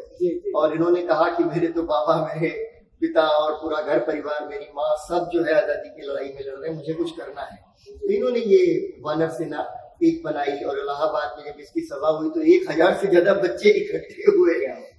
और इन्होंने कहा कि मेरे तो बाबा, मेरे पिता और पूरा घर परिवार, मेरी माँ, सब जो है आजादी की लड़ाई में लड़ रहे हैं, मुझे कुछ करना है। तो इन्होंने ये वानर सेना एक बनाई और इलाहाबाद में जब इसकी सभा हुई तो 1000 से ज्यादा बच्चे इकट्ठे हुए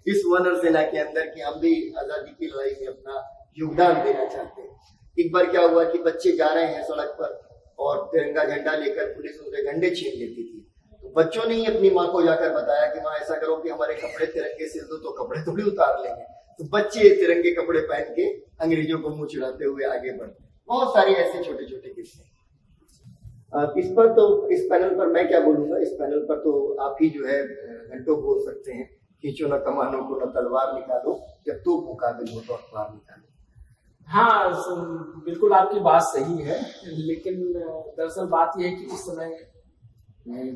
इस वानर सेना के अंदर कि हम भी आजादी की लड़ाई में अपना योगदान देना चाहते हैं। एक बार क्या हुआ कि बच्चे जा रहे हैं सड़क पर और तिरंगा झंडा लेकर पुलिस उनके झंडे छीन लेती थी, तो बच्चों ने ही अपनी माँ को जाकर बताया कि माँ ऐसा करो कि हमारे कपड़े तिरंगे सिल दो तो कपड़े थोड़ी उतार लेंगे। तो बच्चे तिरंगे कपड़े पहन के अंग्रेजों को मुंह चिढ़ाते हुए आगे बढ़ते। बहुत सारे ऐसे छोटे छोटे किस्से। इस पर तो, इस पैनल पर मैं क्या बोलूंगा, इस पैनल पर तो आप ही जो है घंटों बोल सकते हैं। खींचो न कमानों को, न तलवार निकालो, जब तो मुकाबिल हो तो अखबार निकालो। हाँ, बिल्कुल आपकी बात सही है, लेकिन दरअसल बात यह है कि उस समय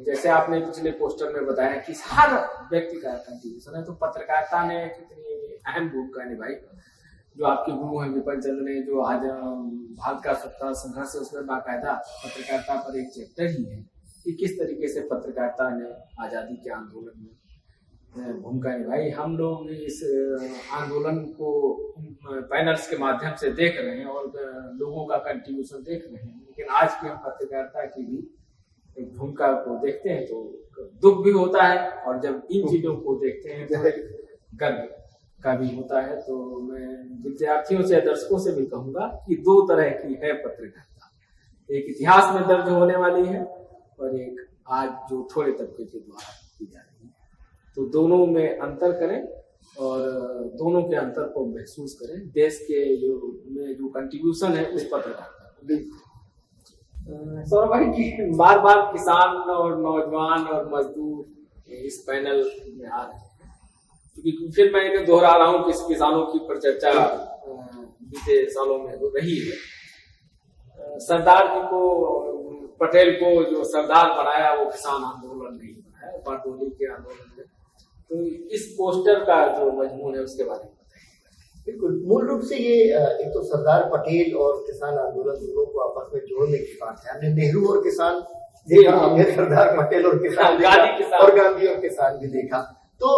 जैसे आपने पिछले पोस्टर में बताया कि हर व्यक्ति का कंट्रीब्यूशन है, तो पत्रकारिता ने कितनी अहम भूमिका निभाई। जो आपके गुरु हैं विपिन चंद्र ने, जो आज भारत का स्वतंत्रता संघर्ष है उसमें बाकायदा पत्रकारिता पर एक चैप्टर ही है कि किस तरीके से पत्रकारिता ने आजादी के आंदोलन में भूमिका निभाई। हम लोग इस आंदोलन को पैनल्स के माध्यम से देख रहे हैं और लोगों का कंट्रीब्यूशन देख रहे हैं, लेकिन आज की हम पत्रकारिता की भी भूमिका को देखते हैं तो दुख भी होता है और जब इन चीजों को देखते हैं तो गर्व का भी होता है। तो मैं विद्यार्थियों से, दर्शकों से भी कहूंगा कि 2 तरह की है पत्रकारिता, एक इतिहास में दर्ज होने वाली है और एक आज जो थोड़े तबके के द्वारा की जा रही है। तो दोनों में अंतर करें और दोनों के अंतर को महसूस करें। देश के जो कंट्रीब्यूशन है उस पत्रकारिता। सौरभ भाई की बार बार किसान और नौजवान और मजदूर इस पैनल में आ रहे हैं, क्योंकि फिर मैं इन्हें दोहरा रहा हूँ कि किसानों की परिचर्चा बीते सालों में हो रही है। सरदार जी को, पटेल को जो सरदार बनाया वो किसान आंदोलन नहीं बनाया, बारडोली के आंदोलन में। तो इस पोस्टर का जो मजमून है उसके बारे में बिल्कुल, मूल रूप से ये एक तो सरदार पटेल और किसान आंदोलन दोनों को आपस में जोड़ने की बात है। हमने नेहरू और किसान देखा, हमने सरदार पटेल और किसान देखा और गांधी और किसान भी देखा। तो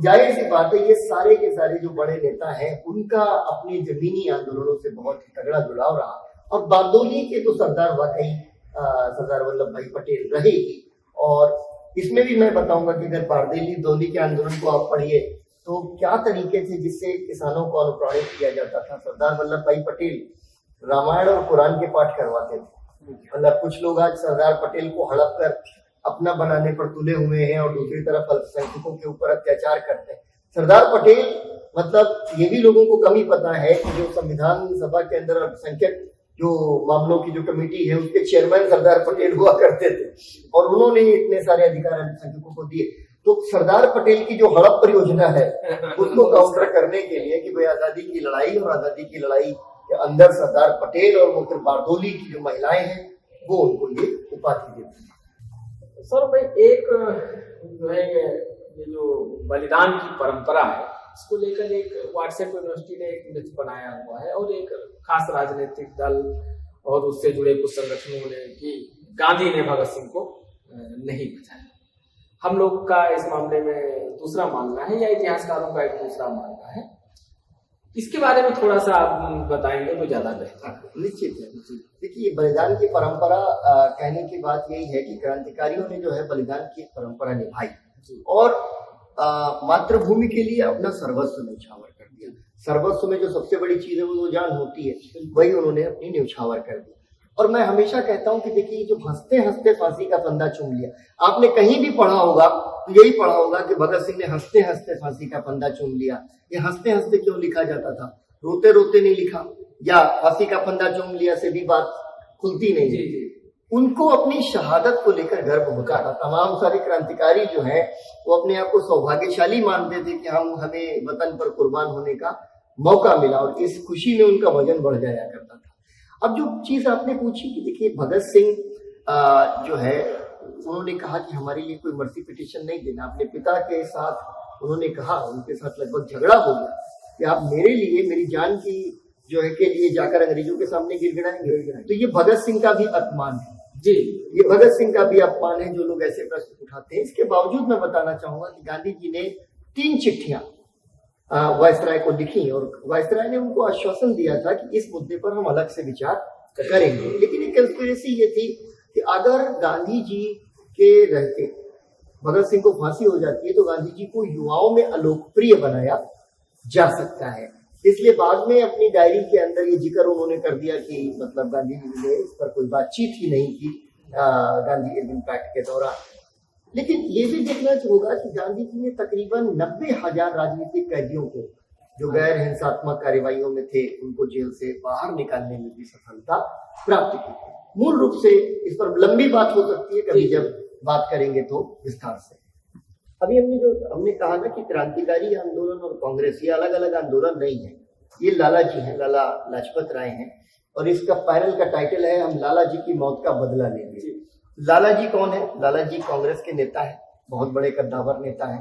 जाहिर सी बात है ये सारे के सारे जो बड़े नेता हैं उनका अपने जमीनी आंदोलनों से बहुत तगड़ा जुड़ाव रहा। और बारडोली के तो सरदार वाकई सरदार वल्लभ भाई पटेल रहे ही। और इसमें भी मैं बताऊंगा कि अगर बारडोली के आंदोलन को आप पढ़िए तो क्या तरीके थे जिससे किसानों को अनुप्राणित किया जाता था। सरदार वल्लभ भाई पटेल रामायण और कुरान के पाठ करवाते थे। मतलब कुछ लोग आज सरदार पटेल को हड़प कर अपना बनाने पर तुले हुए हैं और दूसरी तरफ अल्पसंख्यकों के ऊपर अत्याचार करते हैं। सरदार पटेल, मतलब ये भी लोगों को कम ही पता है कि जो संविधान सभा के अंदर अल्पसंख्यक जो मामलों की जो कमेटी है उसके चेयरमैन सरदार पटेल हुआ करते थे और उन्होंने इतने सारे अधिकार अल्पसंख्यकों को दिए। तो सरदार पटेल की जो हड़प परियोजना है उसको काउंटर करने के लिए कि भाई आजादी की लड़ाई, और आजादी की लड़ाई के अंदर सरदार पटेल और वो बारडोली की जो महिलाएं हैं वो उनको ये उपाधि देती है। सर भाई, एक जो है ये जो बलिदान की परंपरा है इसको लेकर एक व्हाट्सएप यूनिवर्सिटी ने एक मिथ बनाया हुआ है और एक खास राजनीतिक दल और उससे जुड़े कुछ संगठनों ने कि गांधी ने भगत सिंह को नहीं बचाया। हम लोग का इस मामले में दूसरा मानना है या इतिहासकारों का एक दूसरा मानना है इसके बारे में थोड़ा सा आप बताएंगे तो ज्यादा बेहतर। निश्चित है, निश्चित। देखिए, बलिदान की परंपरा कहने की बात यही है कि क्रांतिकारियों ने जो है बलिदान की परंपरा निभाई और मातृभूमि के लिए अपना सर्वस्व न्यौछावर कर दिया। सर्वस्व में जो सबसे बड़ी चीज है वो जान होती है, वही उन्होंने अपनी न्यौछावर कर दी। और मैं हमेशा कहता हूं कि देखिए, जो हंसते हंसते फांसी का फंदा चूम लिया, आपने कहीं भी पढ़ा होगा तो यही पढ़ा होगा कि भगत सिंह ने हंसते हंसते फांसी का फंदा चूम लिया। ये हंसते हंसते क्यों लिखा जाता था? रोते रोते नहीं लिखा, या फांसी का फंदा चूम लिया से भी बात खुलती नहीं है। उनको अपनी शहादत को लेकर गर्व होता था। तमाम सारे क्रांतिकारी जो हैं वो अपने आप को सौभाग्यशाली मानते थे कि हमें वतन पर कुर्बान होने का मौका मिला, और इस खुशी में उनका वजन बढ़ जाया करता था। अब जो चीज आपने पूछी कि देखिए, भगत सिंह जो है उन्होंने कहा कि हमारे लिए कोई मर्सी पिटीशन नहीं देना। अपने पिता के साथ उन्होंने कहा, उनके साथ लगभग झगड़ा हो गया कि आप मेरे लिए, मेरी जान की जो है के लिए जाकर अंग्रेजों के सामने गिड़गिड़ाएंगे। तो ये भगत सिंह का भी अपमान है जी, ये भगत सिंह का भी अपमान है जो लोग ऐसे प्रश्न उठाते हैं। इसके बावजूद मैं बताना चाहूंगा कि गांधी जी ने 3 चिट्ठियां वायसराय को लिखी, और वायसराय ने उनको आश्वासन दिया था कि इस मुद्दे पर हम अलग से विचार करेंगे। लेकिन एक कंस्पिरेसी ये थी कि अगर गांधी जी के रहते भगत सिंह को फांसी हो जाती है तो गांधी जी को युवाओं में अलोकप्रिय बनाया जा सकता है। इसलिए बाद में अपनी डायरी के अंदर ये जिक्र उन्होंने कर दिया कि मतलब गांधी जी ने इस पर कोई बातचीत ही नहीं की गांधी इरविन पैक्ट के दौरान। लेकिन ये भी देखना होगा कि गांधी जी ने तकरीबन 90,000 राजनीतिक कैदियों को जो गैर हिंसात्मक कार्यवाहियों में थे उनको जेल से बाहर निकालने में भी सफलता प्राप्त की। मूल रूप से इस पर लंबी बात हो सकती है, कभी जब बात करेंगे तो विस्तार से। अभी हमने कहा ना कि क्रांतिकारी आंदोलन और कांग्रेस ये अलग अलग आंदोलन नहीं है, ये लाला जी हैं, लाला लाजपत राय हैं, और इसका पैनल का टाइटल है हम लाला जी की मौत का बदला लेंगे। लाला जी कौन है? लाला जी कांग्रेस के नेता है, बहुत बड़े कद्दावर नेता है।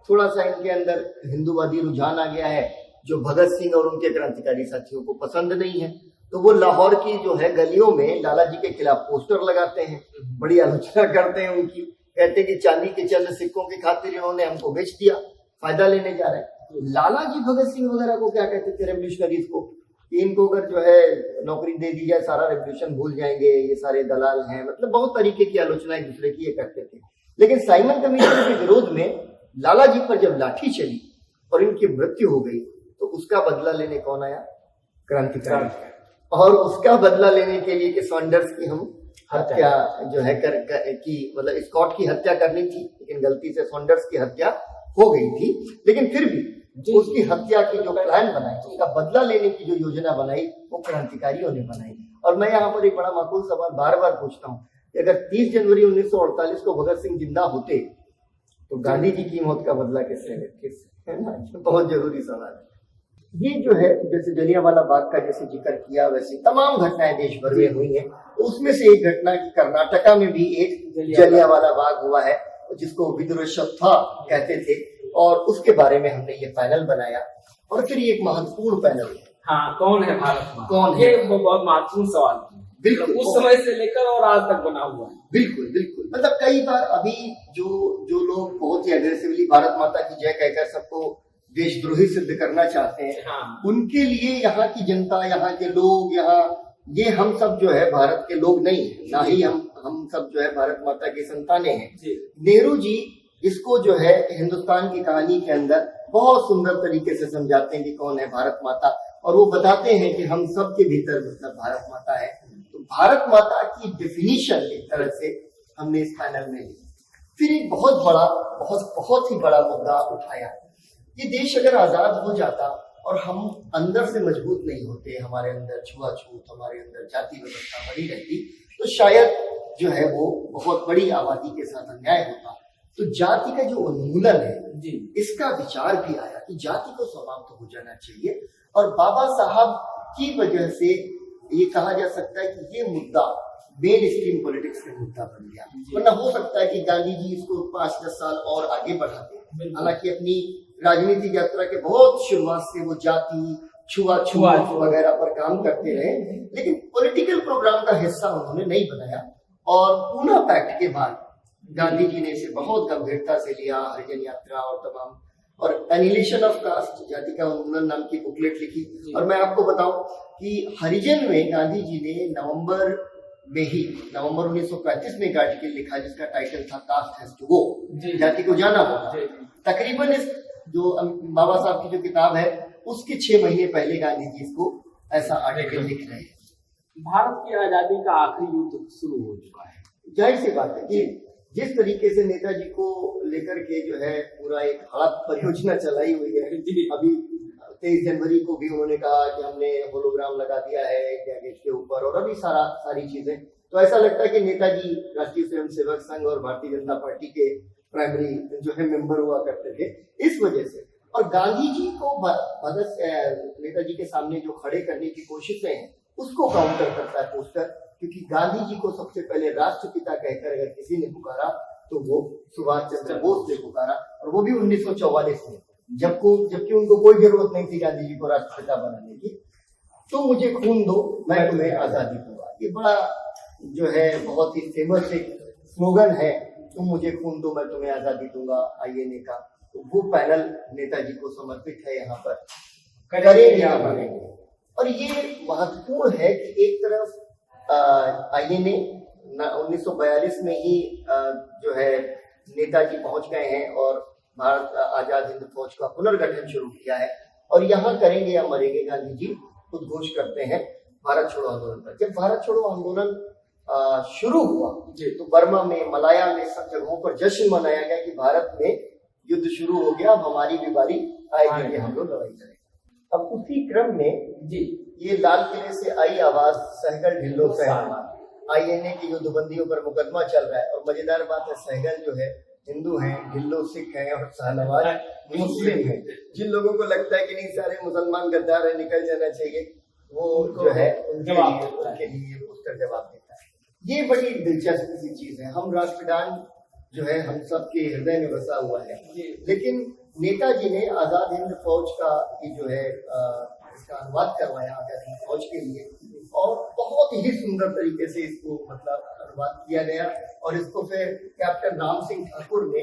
थोड़ा सा इनके अंदर हिंदूवादी रुझान आ गया है जो भगत सिंह और उनके क्रांतिकारी साथियों को पसंद नहीं है। तो वो लाहौर की जो है गलियों में लाला जी के खिलाफ पोस्टर लगाते हैं, बड़ी आलोचना करते हैं उनकी, कहते हैं कि चांदी के चंद सिक्कों की खातिर इन्होंने हमको बेच दिया, फायदा लेने जा रहे हैं। लाला जी भगत सिंह वगैरह को क्या कहते थे रेवोल्यूशनरीज को, इनको अगर जो है नौकरी दे दी जाए सारा रेवोल्यूशन भूल जाएंगे, ये सारे दलाल हैं, मतलब बहुत तरीके की आलोचना एक दूसरे की ये करते थे। लेकिन साइमन कमीशन के विरोध में लाला जी पर जब लाठी चली और इनकी मृत्यु हो गई तो उसका बदला लेने कौन आया? क्रांतिकारी। और उसका बदला लेने के लिए कि सॉन्डर्स की हम हत्या जो है की मतलब स्कॉट की हत्या करनी थी, लेकिन गलती से सॉन्डर्स की हत्या हो गई थी। लेकिन फिर भी उसकी हत्या की जो प्लान बनाई, उसका बदला लेने की जो योजना बनाई, वो क्रांतिकारियों ने बनाई। और मैं यहाँ पर एक बड़ा माकूल सवाल बार बार पूछता हूँ कि अगर 30 जनवरी 1948 को भगत सिंह जिंदा होते तो गांधी जी की मौत का बदला किसने लेते? है ना, बहुत जरूरी सवाल है ये। जो है जैसे जलियांवाला बाग का जैसे जिक्र किया, वैसे तमाम घटनाएं देश भर में हुई हैं। उसमें से एक घटना की कर्नाटका में भी एक जलियांवाला बाग हुआ है जिसको विद्रोहत्था कहते थे, और उसके बारे में हमने ये पैनल बनाया। और फिर ये एक महत्वपूर्ण पैनल है, हाँ, कौन है भारत माँ? कौन है? ये बहुत महत्वपूर्ण सवाल है, बिल्कुल उस समय से लेकर और आज तक बना हुआ है। बिल्कुल बिल्कुल, मतलब कई बार अभी जो लोग बहुत ही अग्रेसिवली भारत माता की जय कहकर सबको देशद्रोही सिद्ध करना चाहते हैं, हाँ। उनके लिए यहाँ की जनता, यहाँ के लोग, ये हम सब जो है भारत के लोग नहीं है, ना ही हम सब जो है भारत माता की संतानें हैं। नेहरू जी इसको जो है हिंदुस्तान की कहानी के अंदर बहुत सुंदर तरीके से समझाते हैं कि कौन है भारत माता, और वो बताते हैं कि हम सब के भीतर मतलब भारत माता है। तो भारत माता की डेफिनेशन एक तरह से हमने इस पैनल में ली। फिर एक बहुत ही बड़ा मुद्दा उठाया, ये देश अगर आजाद हो जाता और हम अंदर से मजबूत नहीं होते, हमारे अंदर छुआछूत, हमारे अंदर जाति व्यवस्था बनी रहती, तो शायद जो है वो बहुत बड़ी आबादी के साथ अन्याय होता। तो जाति का जो उन्मूलन है जी, इसका विचार भी आया कि जाति को समाप्त हो जाना चाहिए। और बाबा साहब की वजह से ये कहा जा सकता है कि ये मुद्दा मेन स्ट्रीम पॉलिटिक्स का मुद्दा बन गया, वरना हो सकता है कि गांधी जी इसको 5-10 साल और आगे बढ़ाते। हालांकि अपनी राजनीतिक यात्रा के बहुत शुरुआत से वो जाति छुआछूत वगैरह पर काम करते रहे, लेकिन पॉलिटिकल प्रोग्राम का हिस्सा उन्होंने नहीं बनाया। और पूना पैक्ट के बाद गांधी जी ने इसे बहुत गंभीरता से लिया, हरिजन यात्रा और तमाम और एनिलेशन ऑफ कास्ट, जाति का उन्मूलन नाम की बुकलेट लिखी। और मैं आपको बताऊं कि हरिजन में गांधी जी ने नवंबर 1935 में एक आर्टिकल लिखा जिसका टाइटल था कास्ट हैज टू गो, जाति को जाना होगा। तकरीबन इस जो बाबा साहब की जो किताब है उसके 6 महीने पहले गांधी जी इसको ऐसा आर्टिकल लिख रहे हैं। भारत की आजादी का आखिरी युद्ध शुरू हो चुका है। जाहिर सी बात है कि जिस तरीके से नेताजी को लेकर के जो है पूरा एक हड़प परियोजना चलाई हुई है, अभी 23 जनवरी को भी उन्होंने कहा कि हमने होलोग्राम लगा दिया है इंडिया गेट के ऊपर, और अभी सारी चीजें, तो ऐसा लगता है कि नेताजी राष्ट्रीय स्वयंसेवक संघ और भारतीय जनता पार्टी के प्राइमरी जो है मेंबर हुआ करते थे इस वजह से। और गांधी जी को नेताजी के सामने जो खड़े करने की कोशिशें हैं उसको काउंटर करता है पोस्टर, क्योंकि गांधी जी को सबसे पहले राष्ट्रपिता कहकर अगर किसी ने पुकारा तो वो सुभाष चंद्र बोस ने पुकारा, और वो भी 1944 में, जबकि उनको कोई जरूरत नहीं थी गांधी जी को राष्ट्रपिता बनाने की। तो मुझे खून दो मैं तुम्हें आजादी दूंगा, ये बड़ा जो है बहुत ही फेमस एक स्लोगन है, तुम मुझे खून दो मैं तुम्हें आजादी दूंगा, आईएनए का। तो वो पैनल नेताजी को समर्पित है यहाँ पर, करेंगे या बनेंगे। और ये महत्वपूर्ण है कि एक तरफ आईएनए 1942 में ही जो है नेताजी पहुंच गए हैं और भारत आजाद हिंद फौज का पुनर्गठन शुरू किया है, और यहाँ करेंगे या मरेंगे गांधी जी उद्घोष करते हैं भारत छोड़ो आंदोलन पर। जब भारत छोड़ो आंदोलन शुरू हुआ तो बर्मा में, मलाया में, सब जगहों पर जश्न मनाया गया कि भारत में युद्ध शुरू हो गया, अब हमारी भी बारी आएगी कि हम लोग लड़ाई करें। अब उसी क्रम में ये लाल किले से आई आवाज सहगल ढिल्लो से आईएनए की युद्धबंदियों पर मुकदमा चल रहा है। और मजेदार बात है, सहगल जो है हिंदू हैं, ढिल्लो सिख हैं और शाहनवाज मुस्लिम हैं। जिन लोगों को लगता है कि नहीं सारे मुसलमान गद्दार है निकल जाना चाहिए, वो जो है उनके लिए पोस्टर जवाब देता है। ये बड़ी दिलचस्प सी चीज है। हम राष्ट्रगान जो है हम सबके हृदय में बसा हुआ है, लेकिन नेताजी ने आजाद हिंद फौज का जो है इसका अनुवाद करवाया आजाद हिंद फौज के लिए, और बहुत ही सुंदर तरीके से इसको मतलब अनुवाद किया गया। और इसको फिर कैप्टन राम सिंह ठाकुर ने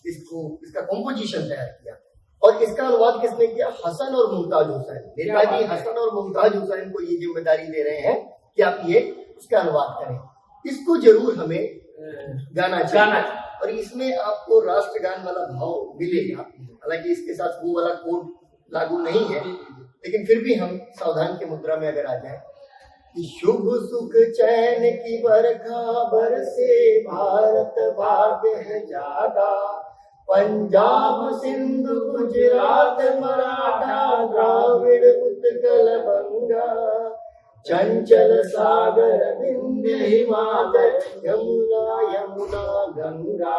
इसका कॉम्पोजिशन तैयार किया, और इसका अनुवाद किसने किया? हसन और मुमताज हुसैन। नेताजी हसन और मुमताज हुसैन को ये जिम्मेदारी दे रहे हैं कि आप ये इसका अनुवाद करें, इसको जरूर हमें गाना चाहिए। और इसमें आपको राष्ट्रगान वाला भाव मिलेगा, हालांकि इसके साथ वो वाला कोड लागू नहीं है, लेकिन फिर भी हम सावधान की मुद्रा में अगर आ जाए कि शुभ सुख चैन की बरखा बरसे भारत भाग्य है जागा, पंजाब सिंध गुजरात मराठा द्राविड़ उत्कल बंगा, चंचल सागर विंध्य हिमाचल यमुना यमुना गंगा,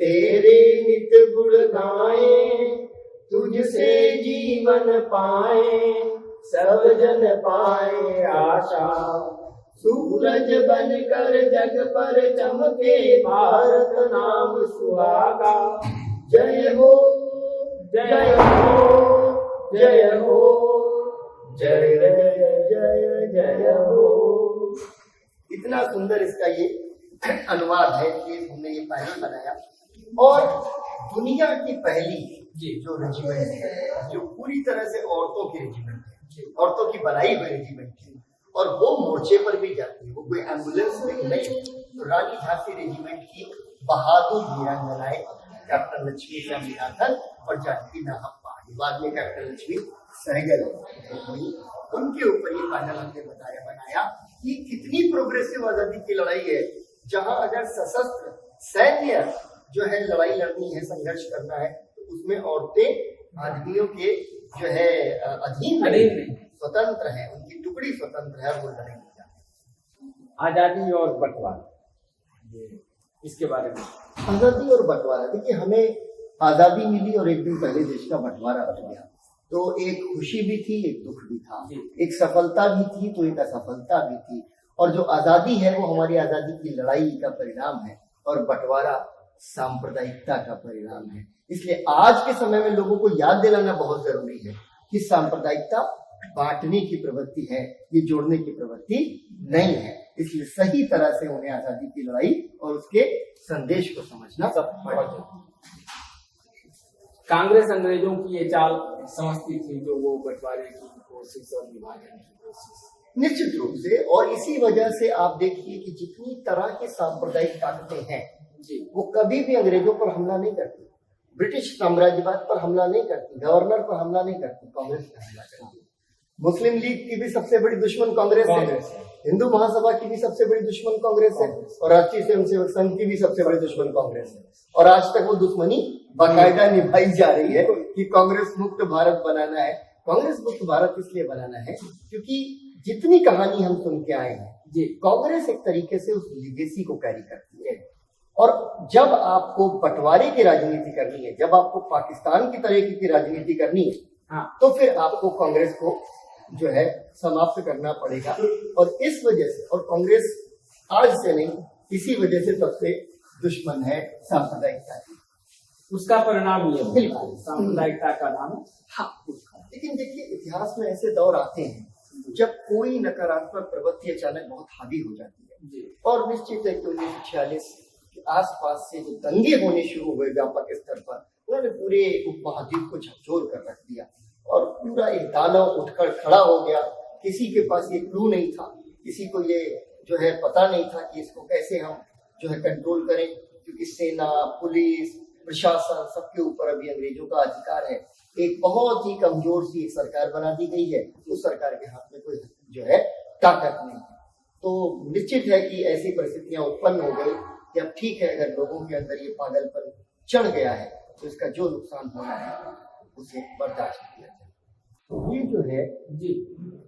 तेरे नित गुण गाए तुझसे जीवन पाए, सब जन पाए आशा, सूरज बनकर जग पर चमके भारत नाम सुहागा, जय हो जय हो जय हो जय जय जय हो। इतना सुंदर इसका ये अनुवाद है कि हमने ये पैनल बनाया, और दुनिया की पहली जो रेजिमेंट है जो पूरी तरह से औरतों की रेजिमेंट है, औरतों की बनाई हुई रेजिमेंट है, और वो मोर्चे पर भी जाती है, वो कोई एम्बुलेंस में नहीं। तो रानी झांसी रेजिमेंट की बहादुर वीरांगनाएं कैप्टन लक्ष्मी स्वामीनाथन और जानकी नाहप्पा, बाद में कैप्टन लक्ष्मी सहगल हुई, उनके ऊपर ये पैनल हमने बनाया कि कितनी प्रोग्रेसिव आजादी की लड़ाई है, जहां अगर सशस्त्र सैन्य जो है लड़ाई लड़नी है, संघर्ष करना है, तो उसमें औरतें आदमियों के जो है अधीन नहीं, स्वतंत्र है, उनकी टुकड़ी स्वतंत्र है, वो लड़ेंगे। आजादी और बंटवारा, इसके बारे में। आजादी और बंटवारा, देखिए हमें आजादी मिली और एक दिन पहले देश का बंटवारा हो गया, तो एक खुशी भी थी, एक दुख भी था, एक सफलता भी थी तो एक असफलता भी थी। और जो आजादी है वो हमारी आजादी की लड़ाई का परिणाम है, और बंटवारा सांप्रदायिकता का परिणाम है। इसलिए आज के समय में लोगों को याद दिलाना बहुत जरूरी है कि सांप्रदायिकता बांटने की प्रवृत्ति है, ये जोड़ने की प्रवृत्ति नहीं है। इसलिए सही तरह से उन्हें आजादी की लड़ाई और उसके संदेश को समझना सब कांग्रेस अंग्रेजों की ये चाल समझती थी, जो वो बंटवारे की कोशिश और विभाजन की कोशिश। निश्चित रूप से, और इसी वजह से आप देखिए कि जितनी तरह की सांप्रदायिक ताकतें हैं जी, वो कभी भी अंग्रेजों पर हमला नहीं करती, ब्रिटिश साम्राज्यवाद पर हमला नहीं करती, गवर्नर पर हमला नहीं करती, कांग्रेस पर हमला करती। मुस्लिम लीग की भी सबसे बड़ी दुश्मन कांग्रेस है, हिंदू महासभा की भी सबसे बड़ी दुश्मन कांग्रेस है, और राष्ट्रीय स्वयंसेवक संघ की भी सबसे बड़ी दुश्मन कांग्रेस है। और आज तक वो दुश्मनी बाकायदा निभाई जा रही है कि कांग्रेस मुक्त भारत बनाना है। कांग्रेस मुक्त भारत इसलिए बनाना है क्योंकि जितनी कहानी हम सुन के आए हैं जी, कांग्रेस एक तरीके से उस लिगेसी को कैरी करती है। और जब आपको बंटवारे की राजनीति करनी है, जब आपको पाकिस्तान की तरह की राजनीति करनी है, हाँ, तो फिर आपको कांग्रेस को जो है समाप्त करना पड़ेगा। और इस वजह से, और कांग्रेस आज से नहीं इसी वजह से सबसे दुश्मन है सांप्रदायिकता की। उसका परिणाम ये बिल्कुल सांप्रदायिकता का नाम। हाँ, लेकिन देखिए इतिहास में ऐसे दौर आते हैं जब कोई नकारात्मक प्रवृत्ति अचानक बहुत हावी हो जाती है जी, और निश्चित है कि 1946 के आसपास से जो दंगे होने शुरू हुए व्यापक स्तर पर, उन्होंने पूरे उपमहाद्वीप को झकझोर कर रख दिया और पूरा एक दानव उठकर खड़ा हो गया। किसी के पास ये क्लू नहीं था, किसी को ये जो है पता नहीं था कि इसको कैसे हम जो है कंट्रोल करें, क्योंकि सेना, पुलिस, प्रशासन सबके ऊपर अभी अंग्रेजों का अधिकार है। एक बहुत ही कमजोर सी एक सरकार बना दी गई है, उस सरकार के हाथ में कोई जो है ताकत नहीं है। तो निश्चित है कि ऐसी परिस्थितियां उत्पन्न हो गई कि अब ठीक है, अगर लोगों के अंदर ये पागलपन चढ़ गया है तो इसका जो नुकसान होना है उसे बर्दाश्त किया जाए। तो ये जो है जी,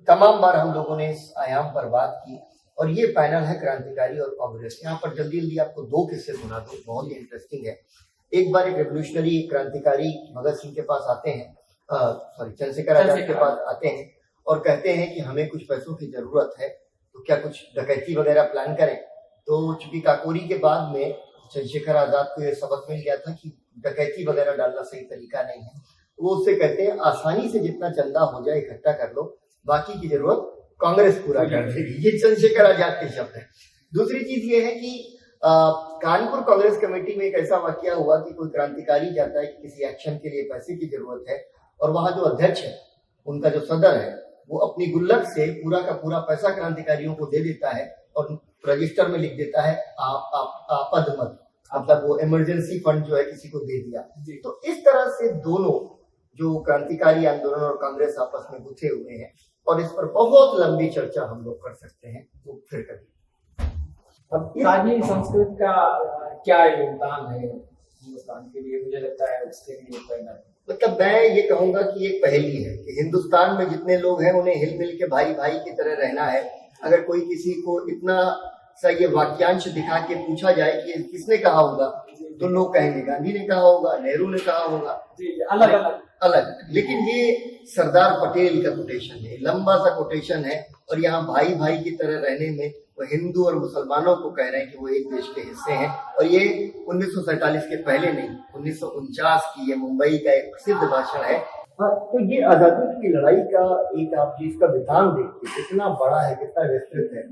तमाम बार हम लोगों ने इस आयाम पर बात की, और ये पैनल है क्रांतिकारी और कांग्रेस। यहाँ पर जल्दी जल्दी आपको दो किस्से सुना दूं, बहुत ही इंटरेस्टिंग है। एक बार एक रेवोल्यूशनरी क्रांतिकारी भगत सिंह के पास आते हैं, चंद्रशेखर आजाद के पास आते हैं और कहते हैं कि हमें कुछ पैसों की जरूरत है, तो क्या कुछ डकैती वगैरह प्लान करें। तो चूंकि काकोरी के बाद में चंद्रशेखर आजाद को यह सबक मिल गया था कि डकैती वगैरह डालना सही तरीका नहीं है, वो उससे कहते हैं आसानी से जितना चंदा हो जाए इकट्ठा कर लो, बाकी की जरूरत कांग्रेस पूरा कर देगी। ये चंद्रशेखर आजाद के शब्द है। दूसरी चीज ये है कि कानपुर कांग्रेस कमेटी में एक ऐसा वाकया हुआ कि कोई क्रांतिकारी जाता है कि किसी एक्शन के लिए पैसे की जरूरत है, और वहां जो अध्यक्ष है, उनका जो सदर है, वो अपनी गुल्लक से पूरा का पूरा पैसा क्रांतिकारियों को दे देता है और रजिस्टर में लिख देता है आपद मत, मतलब वो इमरजेंसी फंड जो है किसी को दे दिया। तो इस तरह से दोनों जो क्रांतिकारी आंदोलन और कांग्रेस आपस में गुथे हुए हैं, और इस पर बहुत लंबी चर्चा हम लोग कर सकते हैं, तो फिर कभी। अब साझी संस्कृत का क्या योगदान है हिंदुस्तान के लिए? मुझे लगता है उसके लिए पैनल, मतलब मैं ये कहूंगा कि एक पहेली है कि हिंदुस्तान में जितने लोग हैं उन्हें हिल मिल के भाई भाई की तरह रहना है। अगर कोई किसी को इतना सा ये वाक्यांश दिखा के पूछा जाए कि किसने कहा होगा, तो लोग कहेंगे गांधी ने कहा होगा, नेहरू ने कहा होगा, अलग अलग अलग। लेकिन ये सरदार पटेल का कोटेशन है, लंबा सा कोटेशन है, और यहाँ भाई भाई की तरह रहने में वो हिंदू और मुसलमानों को कह रहे हैं कि वो एक देश के हिस्से हैं। और ये 1947 के पहले नहीं, 1949 की ये मुंबई का एक प्रसिद्ध भाषण है। हाँ, तो ये आजादी की लड़ाई का एक आप चीज का विधान देखिए कितना बड़ा है, कितना विस्तृत है,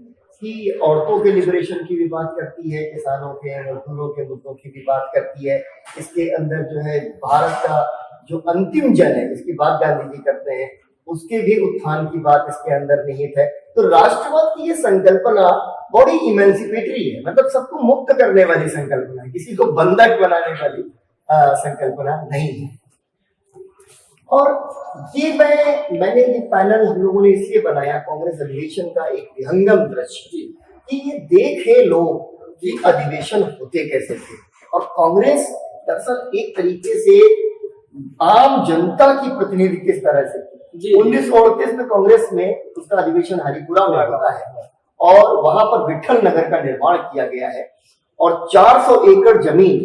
कि औरतों के लिबरेशन की भी बात करती है, किसानों के, मजदूरों के मुद्दों की भी बात करती है। इसके अंदर जो है भारत का जो अंतिम जन है, इसकी बात गांधी जी करते हैं, उसके भी उत्थान की बात इसके अंदर निहित है। तो राष्ट्रवाद की ये संकल्पना बड़ी इमेंसिपेटरी है, मतलब सबको मुक्त करने वाली संकल्पना है, किसी को बंधक बनाने वाली संकल्पना नहीं है। और ये मैंने ये पैनल हम लोगों ने इसलिए बनाया, कांग्रेस अधिवेशन का एक विहंगम दृश्य, कि ये देखे लोग कि अधिवेशन होते कैसे थे। और कांग्रेस दरअसल एक तरीके से आम जनता की प्रतिनिधि किस तरह से 1938 में कांग्रेस में उसका अधिवेशन हरिपुरा में होता है, और वहां पर विठल नगर का निर्माण किया गया है, और 400 एकड़ जमीन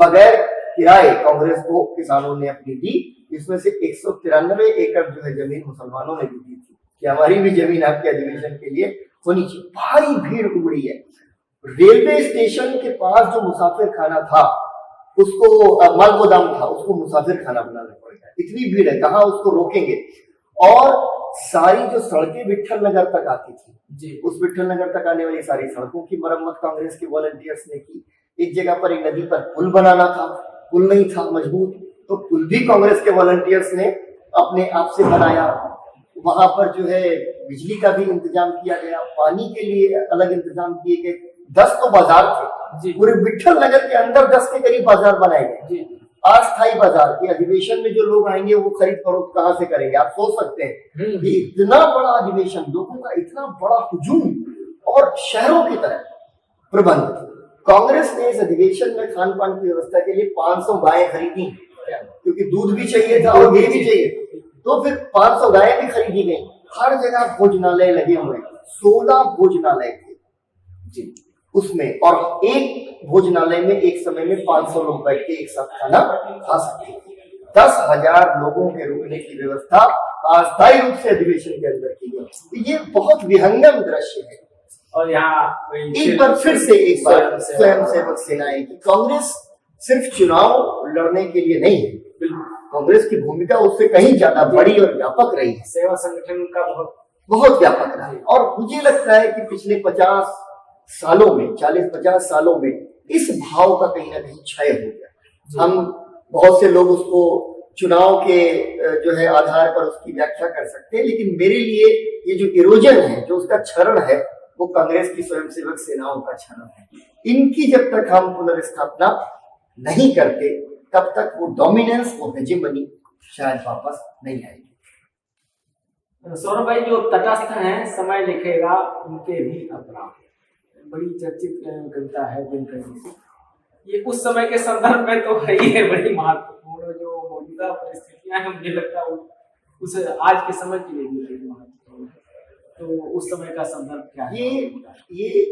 बगैर किराए कांग्रेस को किसानों ने अपनी दी, इसमें से 193 एकड़ जो है जमीन मुसलमानों ने भी दी थी कि हमारी भी जमीन आपके अधिवेशन के लिए होनी चाहिए। भारी भीड़ उमड़ी है। रेलवे स्टेशन के पास जो मुसाफिर खाना था, उसको माल गोदाम था, उसको मुसाफिर खाना बनाना पड़ेगा, इतनी भीड़ है, कहाँ उसको रोकेंगे। और सारी जो सड़कें विठल नगर तक आती थी, उस विठल नगर तक आने वाली सारी सड़कों की मरम्मत कांग्रेस के वॉलंटियर्स ने की। एक जगह पर एक नदी पर पुल बनाना था, पुल नहीं था मजबूत, तो पुल भी कांग्रेस के वॉलंटियर्स ने अपने आप से बनाया। वहां पर जो है बिजली का भी इंतजाम किया गया, पानी के लिए अलग इंतजाम किए गए। 10 तो बाजार थे पूरे विट्ठल नगर के अंदर, 10 के करीब बाजार बनाए गए। अस्थायी बाजार के अधिवेशन में जो लोग आएंगे वो खरीद फरोख्त कहाँ से करेंगे? आप सोच सकते हैं कि इतना बड़ा अधिवेशन, लोगों का इतना बड़ा हुजूम और शहरों की तरह प्रबंध। कांग्रेस ने इस अधिवेशन में खान पान की व्यवस्था के लिए 500 गायें खरीदी, क्योंकि दूध भी चाहिए था और घी भी चाहिए था। तो फिर 500 गायें भी खरीदी गई। हर जगह भोजनालय लगे हुए, 16 भोजनालय थे जी उसमें, और एक भोजनालय में एक समय में 500 लोग बैठ के एक साथ खाना खा सकते थे। 10,000 लोगों के रुकने की व्यवस्था अस्थायी रूप से अधिवेशन के अंदर की गई। ये बहुत विहंगम दृश्य है। और यहाँ एक बार फिर से एक बार स्वयंसेवक सेनाएं की कांग्रेस सिर्फ चुनाव लड़ने के लिए नहीं है, कांग्रेस की भूमिका उससे कहीं ज्यादा बड़ी और व्यापक रही है। सेवा संगठन का बहुत व्यापक रहा है। और मुझे लगता है कि पिछले 50 सालों में, 40-50 सालों में इस भाव का कहीं ना कहीं क्षय हो गया। हम बहुत से लोग उसको चुनाव के जो है आधार पर उसकी व्याख्या कर सकते हैं, लेकिन मेरे लिए ये जो इरोजन है, जो उसका क्षरण है, वो कांग्रेस की स्वयंसेवक सेनाओं का क्षरण है। इनकी जब तक हम पुनर्स्थापना नहीं करते तब तक वो डोमिनेंस, वो हेजेमनी शायद वापस नहीं आएगी। सौरभ भाई, जो तटस्थ हैं समय लिखेगा उनके भी अपराध, बड़ी चर्चित कविता है दिनकर जी। ये उस समय के संदर्भ में तो है ही है, बड़ी महत्वपूर्ण जो मौजूदा परिस्थितियां हैं, मुझे लगता है उस आज के समय के लिए भी बड़ी महत्वपूर्ण है। तो उस समय का संदर्भ क्या है? ये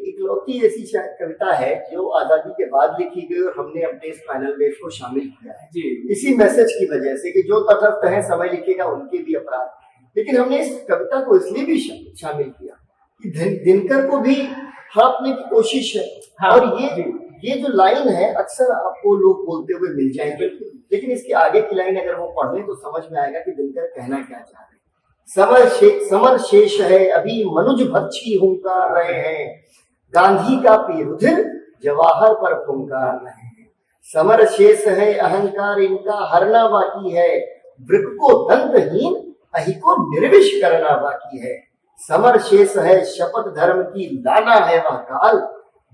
इकलौती ऐसी कविता है जो आजादी के बाद लिखी गई और हमने अपने इस पैनल में इसको शामिल किया है जी, इसी मैसेज की वजह से कि जो तटस्थ है समय लिखेगा उनके भी अपराध। लेकिन हमने इस कविता को इसलिए भी शामिल किया कि दिनकर को भी हाँकने की कोशिश है। हाँ, और ये जो लाइन है अक्सर आपको लोग बोलते हुए मिल जाएंगे, लेकिन इसके आगे की लाइन अगर वो पढ़ लें तो समझ में आएगा कि दिनकर कहना क्या चाह रहे हैं। समर शेष है अभी मनुज भक्षी हुंकार रहे हैं, गांधी का पी रुधिर जवाहर पर फुंकार रहे हैं। समर शेष है अहंकार इनका हरना बाकी है, वृक्ष को दंतहीन अहि को निर्विष करना बाकी है। समर शेष है शपथ धर्म की लाना है वह काल,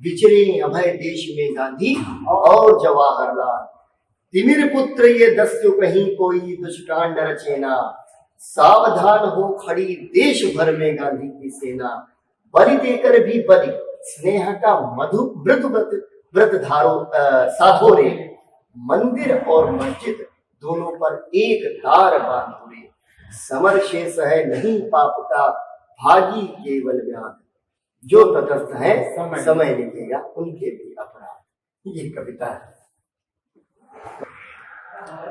विचरे अभय देश में गांधी और जवाहरलाल। तिमिर पुत्र ये दस्यु कहीं कोई दुष्कांड रचेना, सावधान हो खड़ी देश भर में गांधी की सेना। बलि देकर भी बलि स्नेह का मधु व्रत धारो साधो रे, मंदिर और मस्जिद दोनों पर एक तार बांधो रे। समर शेष है नहीं पाप का भागी केवल व्याध, जो तटस्थ है समय लिखेगा उनके भी अपराध। ये कविता है।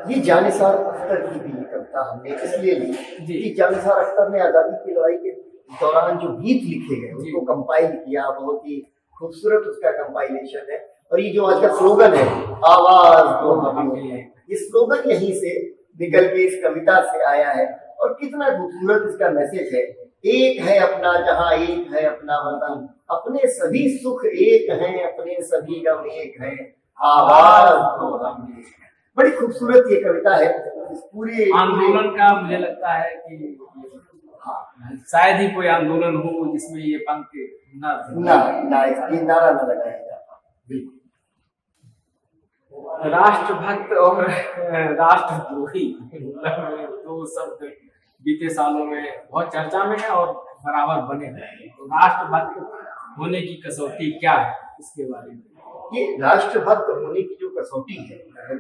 ये जानिसार अख्तर की भी कविता हमने इसलिए ली कि जानिसार अख्तर ने आजादी की लड़ाई के दौरान जो गीत लिखे गए उसको कंपाइल किया, बहुत ही खूबसूरत उसका कंपाइलेशन है। और ये जो आज का स्लोगन है आवाज दो हमें, ये स्लोगन यहीं से निकल के इस कविता से आया है। और कितना खूबसूरत इसका मैसेज है। एक है अपना जहां, एक है अपना वतन, अपने सभी सुख एक हैं, अपने सभी गम एक हैं, आवाज दो हमें। बड़ी खूबसूरत ये कविता है। इस पूरे आंदोलन का मुझे लगता है कि शायद ही कोई आंदोलन हो जिसमें ये पंक्ति ये नारा न लगाया जाता। राष्ट्रभक्त और राष्ट्रद्रोही दो शब्द बीते सालों में बहुत चर्चा में है और बराबर बने हैं। तो राष्ट्रभक्त होने की कसौटी क्या है, इसके बारे में? ये राष्ट्रभक्त होने की जो कसौटी है,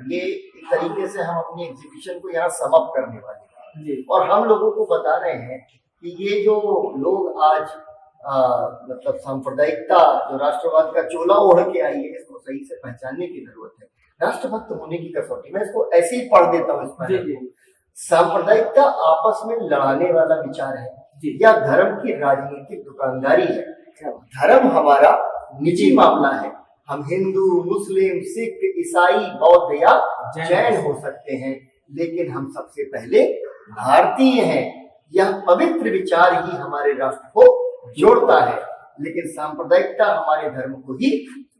ये एक तरीके से हम अपनी एग्जीबिशन को यहाँ समअप करने वाले हैं और हम लोगों को बता रहे हैं कि ये जो लोग आज मतलब सांप्रदायिकता, जो राष्ट्रवाद का चोला ओढ़ के आई है, इसको सही से पहचानने की जरूरत है। राष्ट्रभक्त होने की कसौटी, मैं इसको ऐसे ही पढ़ देता हूँ इसमें। सांप्रदायिकता आपस में लड़ाने वाला विचार है या धर्म की राजनीतिक दुकानदारी है। धर्म हमारा निजी मामला है। हम हिंदू, मुस्लिम, सिख, ईसाई, बौद्ध या जैन हो सकते हैं, लेकिन हम सबसे पहले भारतीय हैं। यह पवित्र विचार ही हमारे राष्ट्र को जोड़ता है। लेकिन सांप्रदायिकता हमारे धर्म को ही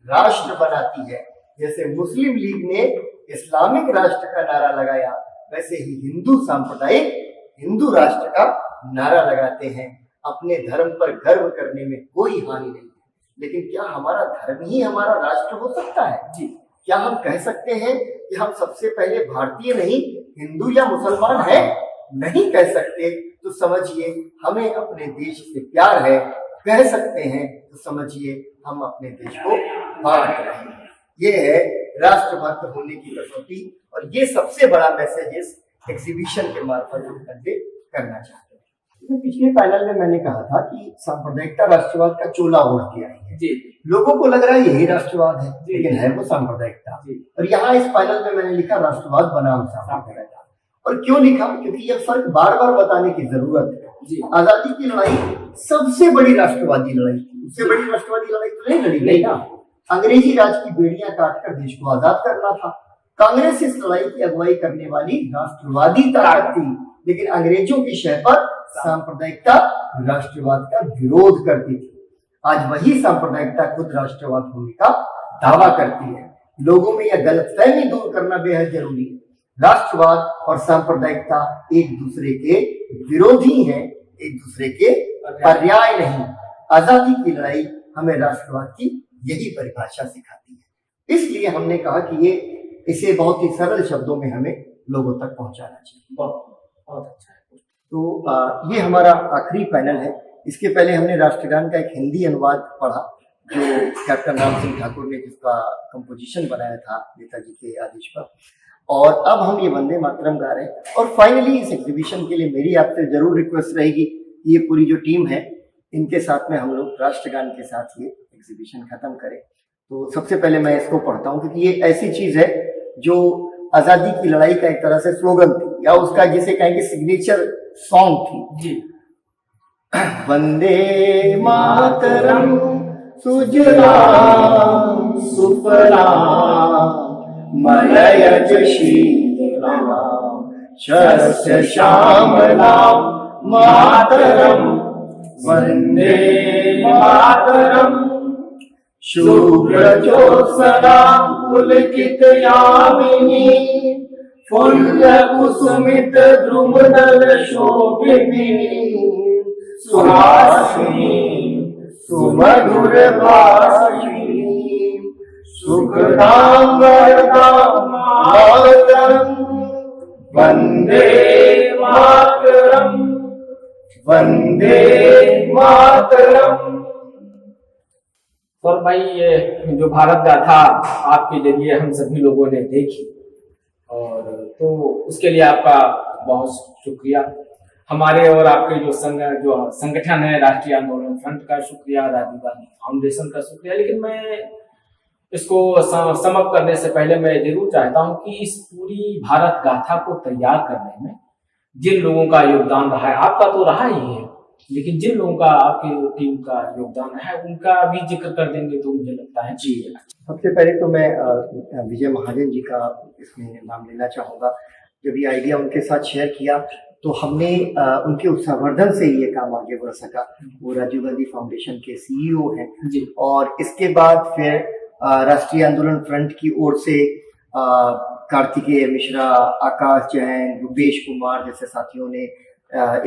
राष्ट्र बनाती है। जैसे मुस्लिम लीग ने इस्लामिक राष्ट्र का नारा लगाया, वैसे ही हिंदू सांप्रदायिक हिंदू राष्ट्र का नारा लगाते हैं। अपने धर्म पर गर्व करने में कोई हानि नहीं है, लेकिन क्या हमारा धर्म ही हमारा राष्ट्र हो सकता है? जी, क्या हम कह सकते हैं कि हम सबसे पहले भारतीय नहीं हिंदू या मुसलमान हैं? नहीं कह सकते। तो समझिए हमें अपने देश से प्यार है। कह सकते हैं तो समझिए हम अपने देश को बांट रहे हैं। ये है राष्ट्रभक्त होने की कसौटी, और ये सबसे बड़ा मैसेज इस एग्जीबिशन के मार्फत हम कन्वे करना चाहते हैं। तो पिछले पैनल में मैंने कहा था कि सांप्रदायिकता राष्ट्रवाद का चोला ओढ़ के आई है। जी, लोगों को लग रहा है यही राष्ट्रवाद है, लेकिन है वो सांप्रदायिकता। और यहाँ इस पैनल में मैंने लिखा राष्ट्रवाद बनाम सांप्रदायिकता। और क्यों लिखा? क्योंकि यह फर्क बार बार बताने की जरूरत है। आजादी की लड़ाई सबसे बड़ी राष्ट्रवादी लड़ाई थी, उससे बड़ी राष्ट्रवादी लड़ाई तो नहीं लड़ी गई ना। अंग्रेजी राज की बेड़ियां काटकर देश को आजाद करना था। कांग्रेस इस लड़ाई की अगुवाई करने वाली राष्ट्रवादी ताकत थी, लेकिन अंग्रेजों की शह पर सांप्रदायिकता राष्ट्रवाद का विरोध करती थी। आज वही सांप्रदायिकता खुद राष्ट्रवाद होने का दावा करती है। लोगों में यह गलतफहमी दूर करना बेहद जरूरी है। राष्ट्रवाद और सांप्रदायिकता एक दूसरे के विरोधी हैं, एक दूसरे के पर्याय नहीं। आजादी की लड़ाई हमें राष्ट्रवाद की यही परिभाषा सिखाती है। इसलिए हमने कहा कि इसे बहुत ही सरल शब्दों में हमें लोगों तक पहुंचाना चाहिए। बहुत अच्छा है। तो ये हमारा आखिरी पैनल है। इसके पहले हमने राष्ट्रगान का एक हिंदी अनुवाद पढ़ा, जो कैप्टन राम सिंह ठाकुर ने जिसका कंपोजिशन बनाया था नेताजी के आदेश पर। और अब हम ये वंदे मातरम गा रहे हैं। और फाइनली इस एग्जीबिशन के लिए मेरी आपसे जरूर रिक्वेस्ट रहेगी, ये पूरी जो टीम है इनके साथ में हम लोग राष्ट्रगान के साथ ये एग्जीबिशन खत्म करें। तो सबसे पहले मैं इसको पढ़ता हूँ, क्योंकि ये ऐसी चीज है जो आजादी की लड़ाई का एक तरह से स्लोगन थी, या उसका जिसे कहेंगे सिग्नेचर सॉन्ग थी। जी, वंदे मातरम सुजलाम सुफलाम मलयज शीतलाम शस्य श्यामलाम मातरम वंदे मातरम शुभ्रजोत्सना पुलकित यामिनी फुल्लकुसुमित द्रुमदल शोभिनी सुहासिनी सुमधुर भाषिणी सुखदां वरदां मातरम वंदे मातरम वंदे मातरम। और भाई ये जो भारत गाथा आपके जरिए हम सभी लोगों ने देखी, और तो उसके लिए आपका बहुत शुक्रिया। हमारे और आपके जो संगठन है राष्ट्रीय आंदोलन फ्रंट का शुक्रिया, राजीव गांधी फाउंडेशन का शुक्रिया। लेकिन मैं इसको समअप करने से पहले मैं जरूर चाहता हूं कि इस पूरी भारत गाथा को तैयार करने में जिन लोगों का योगदान रहा है, आपका तो रहा ही है, लेकिन जिन लोगों का आपकी टीम का योगदान है उनका भी जिक्र कर देंगे तो मुझे लगता है। जी, सबसे पहले तो मैं विजय महाजन जी का इसमें नाम लेना चाहूँगा। जब ये आइडिया उनके साथ शेयर किया तो हमने उनके उत्साहवर्धन से ये काम आगे बढ़ सका। वो राजीव गांधी फाउंडेशन के सीईओ हैं जी। और इसके बाद फिर राष्ट्रीय आंदोलन फ्रंट की ओर से कार्तिकेय मिश्रा, आकाश जैन, रुपेश कुमार जैसे साथियों ने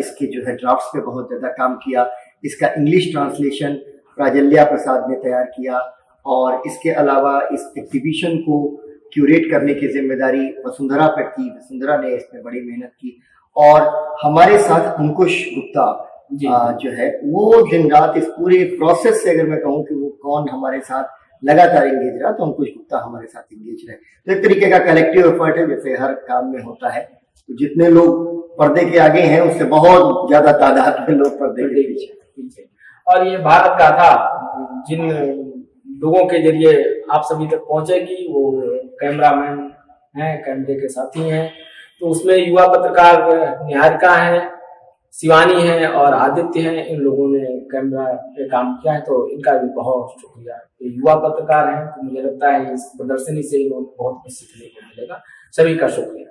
इसके जो है ड्राफ्ट्स पे बहुत ज्यादा काम किया। इसका इंग्लिश ट्रांसलेशन प्राजल्या प्रसाद ने तैयार किया, और इसके अलावा इस एग्जीबिशन को क्यूरेट करने की जिम्मेदारी वसुंधरा पर थी। वसुंधरा ने इसमें बड़ी मेहनत की, और हमारे साथ अंकुश गुप्ता जो है वो दिन रात इस पूरे प्रोसेस से, अगर मैं कहूँ कि वो कौन हमारे साथ लगातार एंगेज रहा, तो अंकुश गुप्ता हमारे साथ एंगेज रहे। तो एक तरीके का कलेक्टिव एफर्ट है, जैसे हर काम में होता है। तो जितने लोग पर्दे के आगे हैं उससे बहुत ज्यादा तादाद में लोग पर्दे के पीछे। और ये भारत गाथा जिन लोगों के जरिए आप सभी तक पहुंचेगी, वो कैमरामैन हैं, कैमरे के साथी हैं, तो उसमें युवा पत्रकार निहारिका है, शिवानी है और आदित्य हैं। इन लोगों ने कैमरा पे काम किया है, तो इनका भी बहुत शुक्रिया। ये युवा पत्रकार हैं, तो मुझे लगता है इस प्रदर्शनी से इन्होंने बहुत कुछ सीखने को मिलेगा। सभी का शुक्रिया।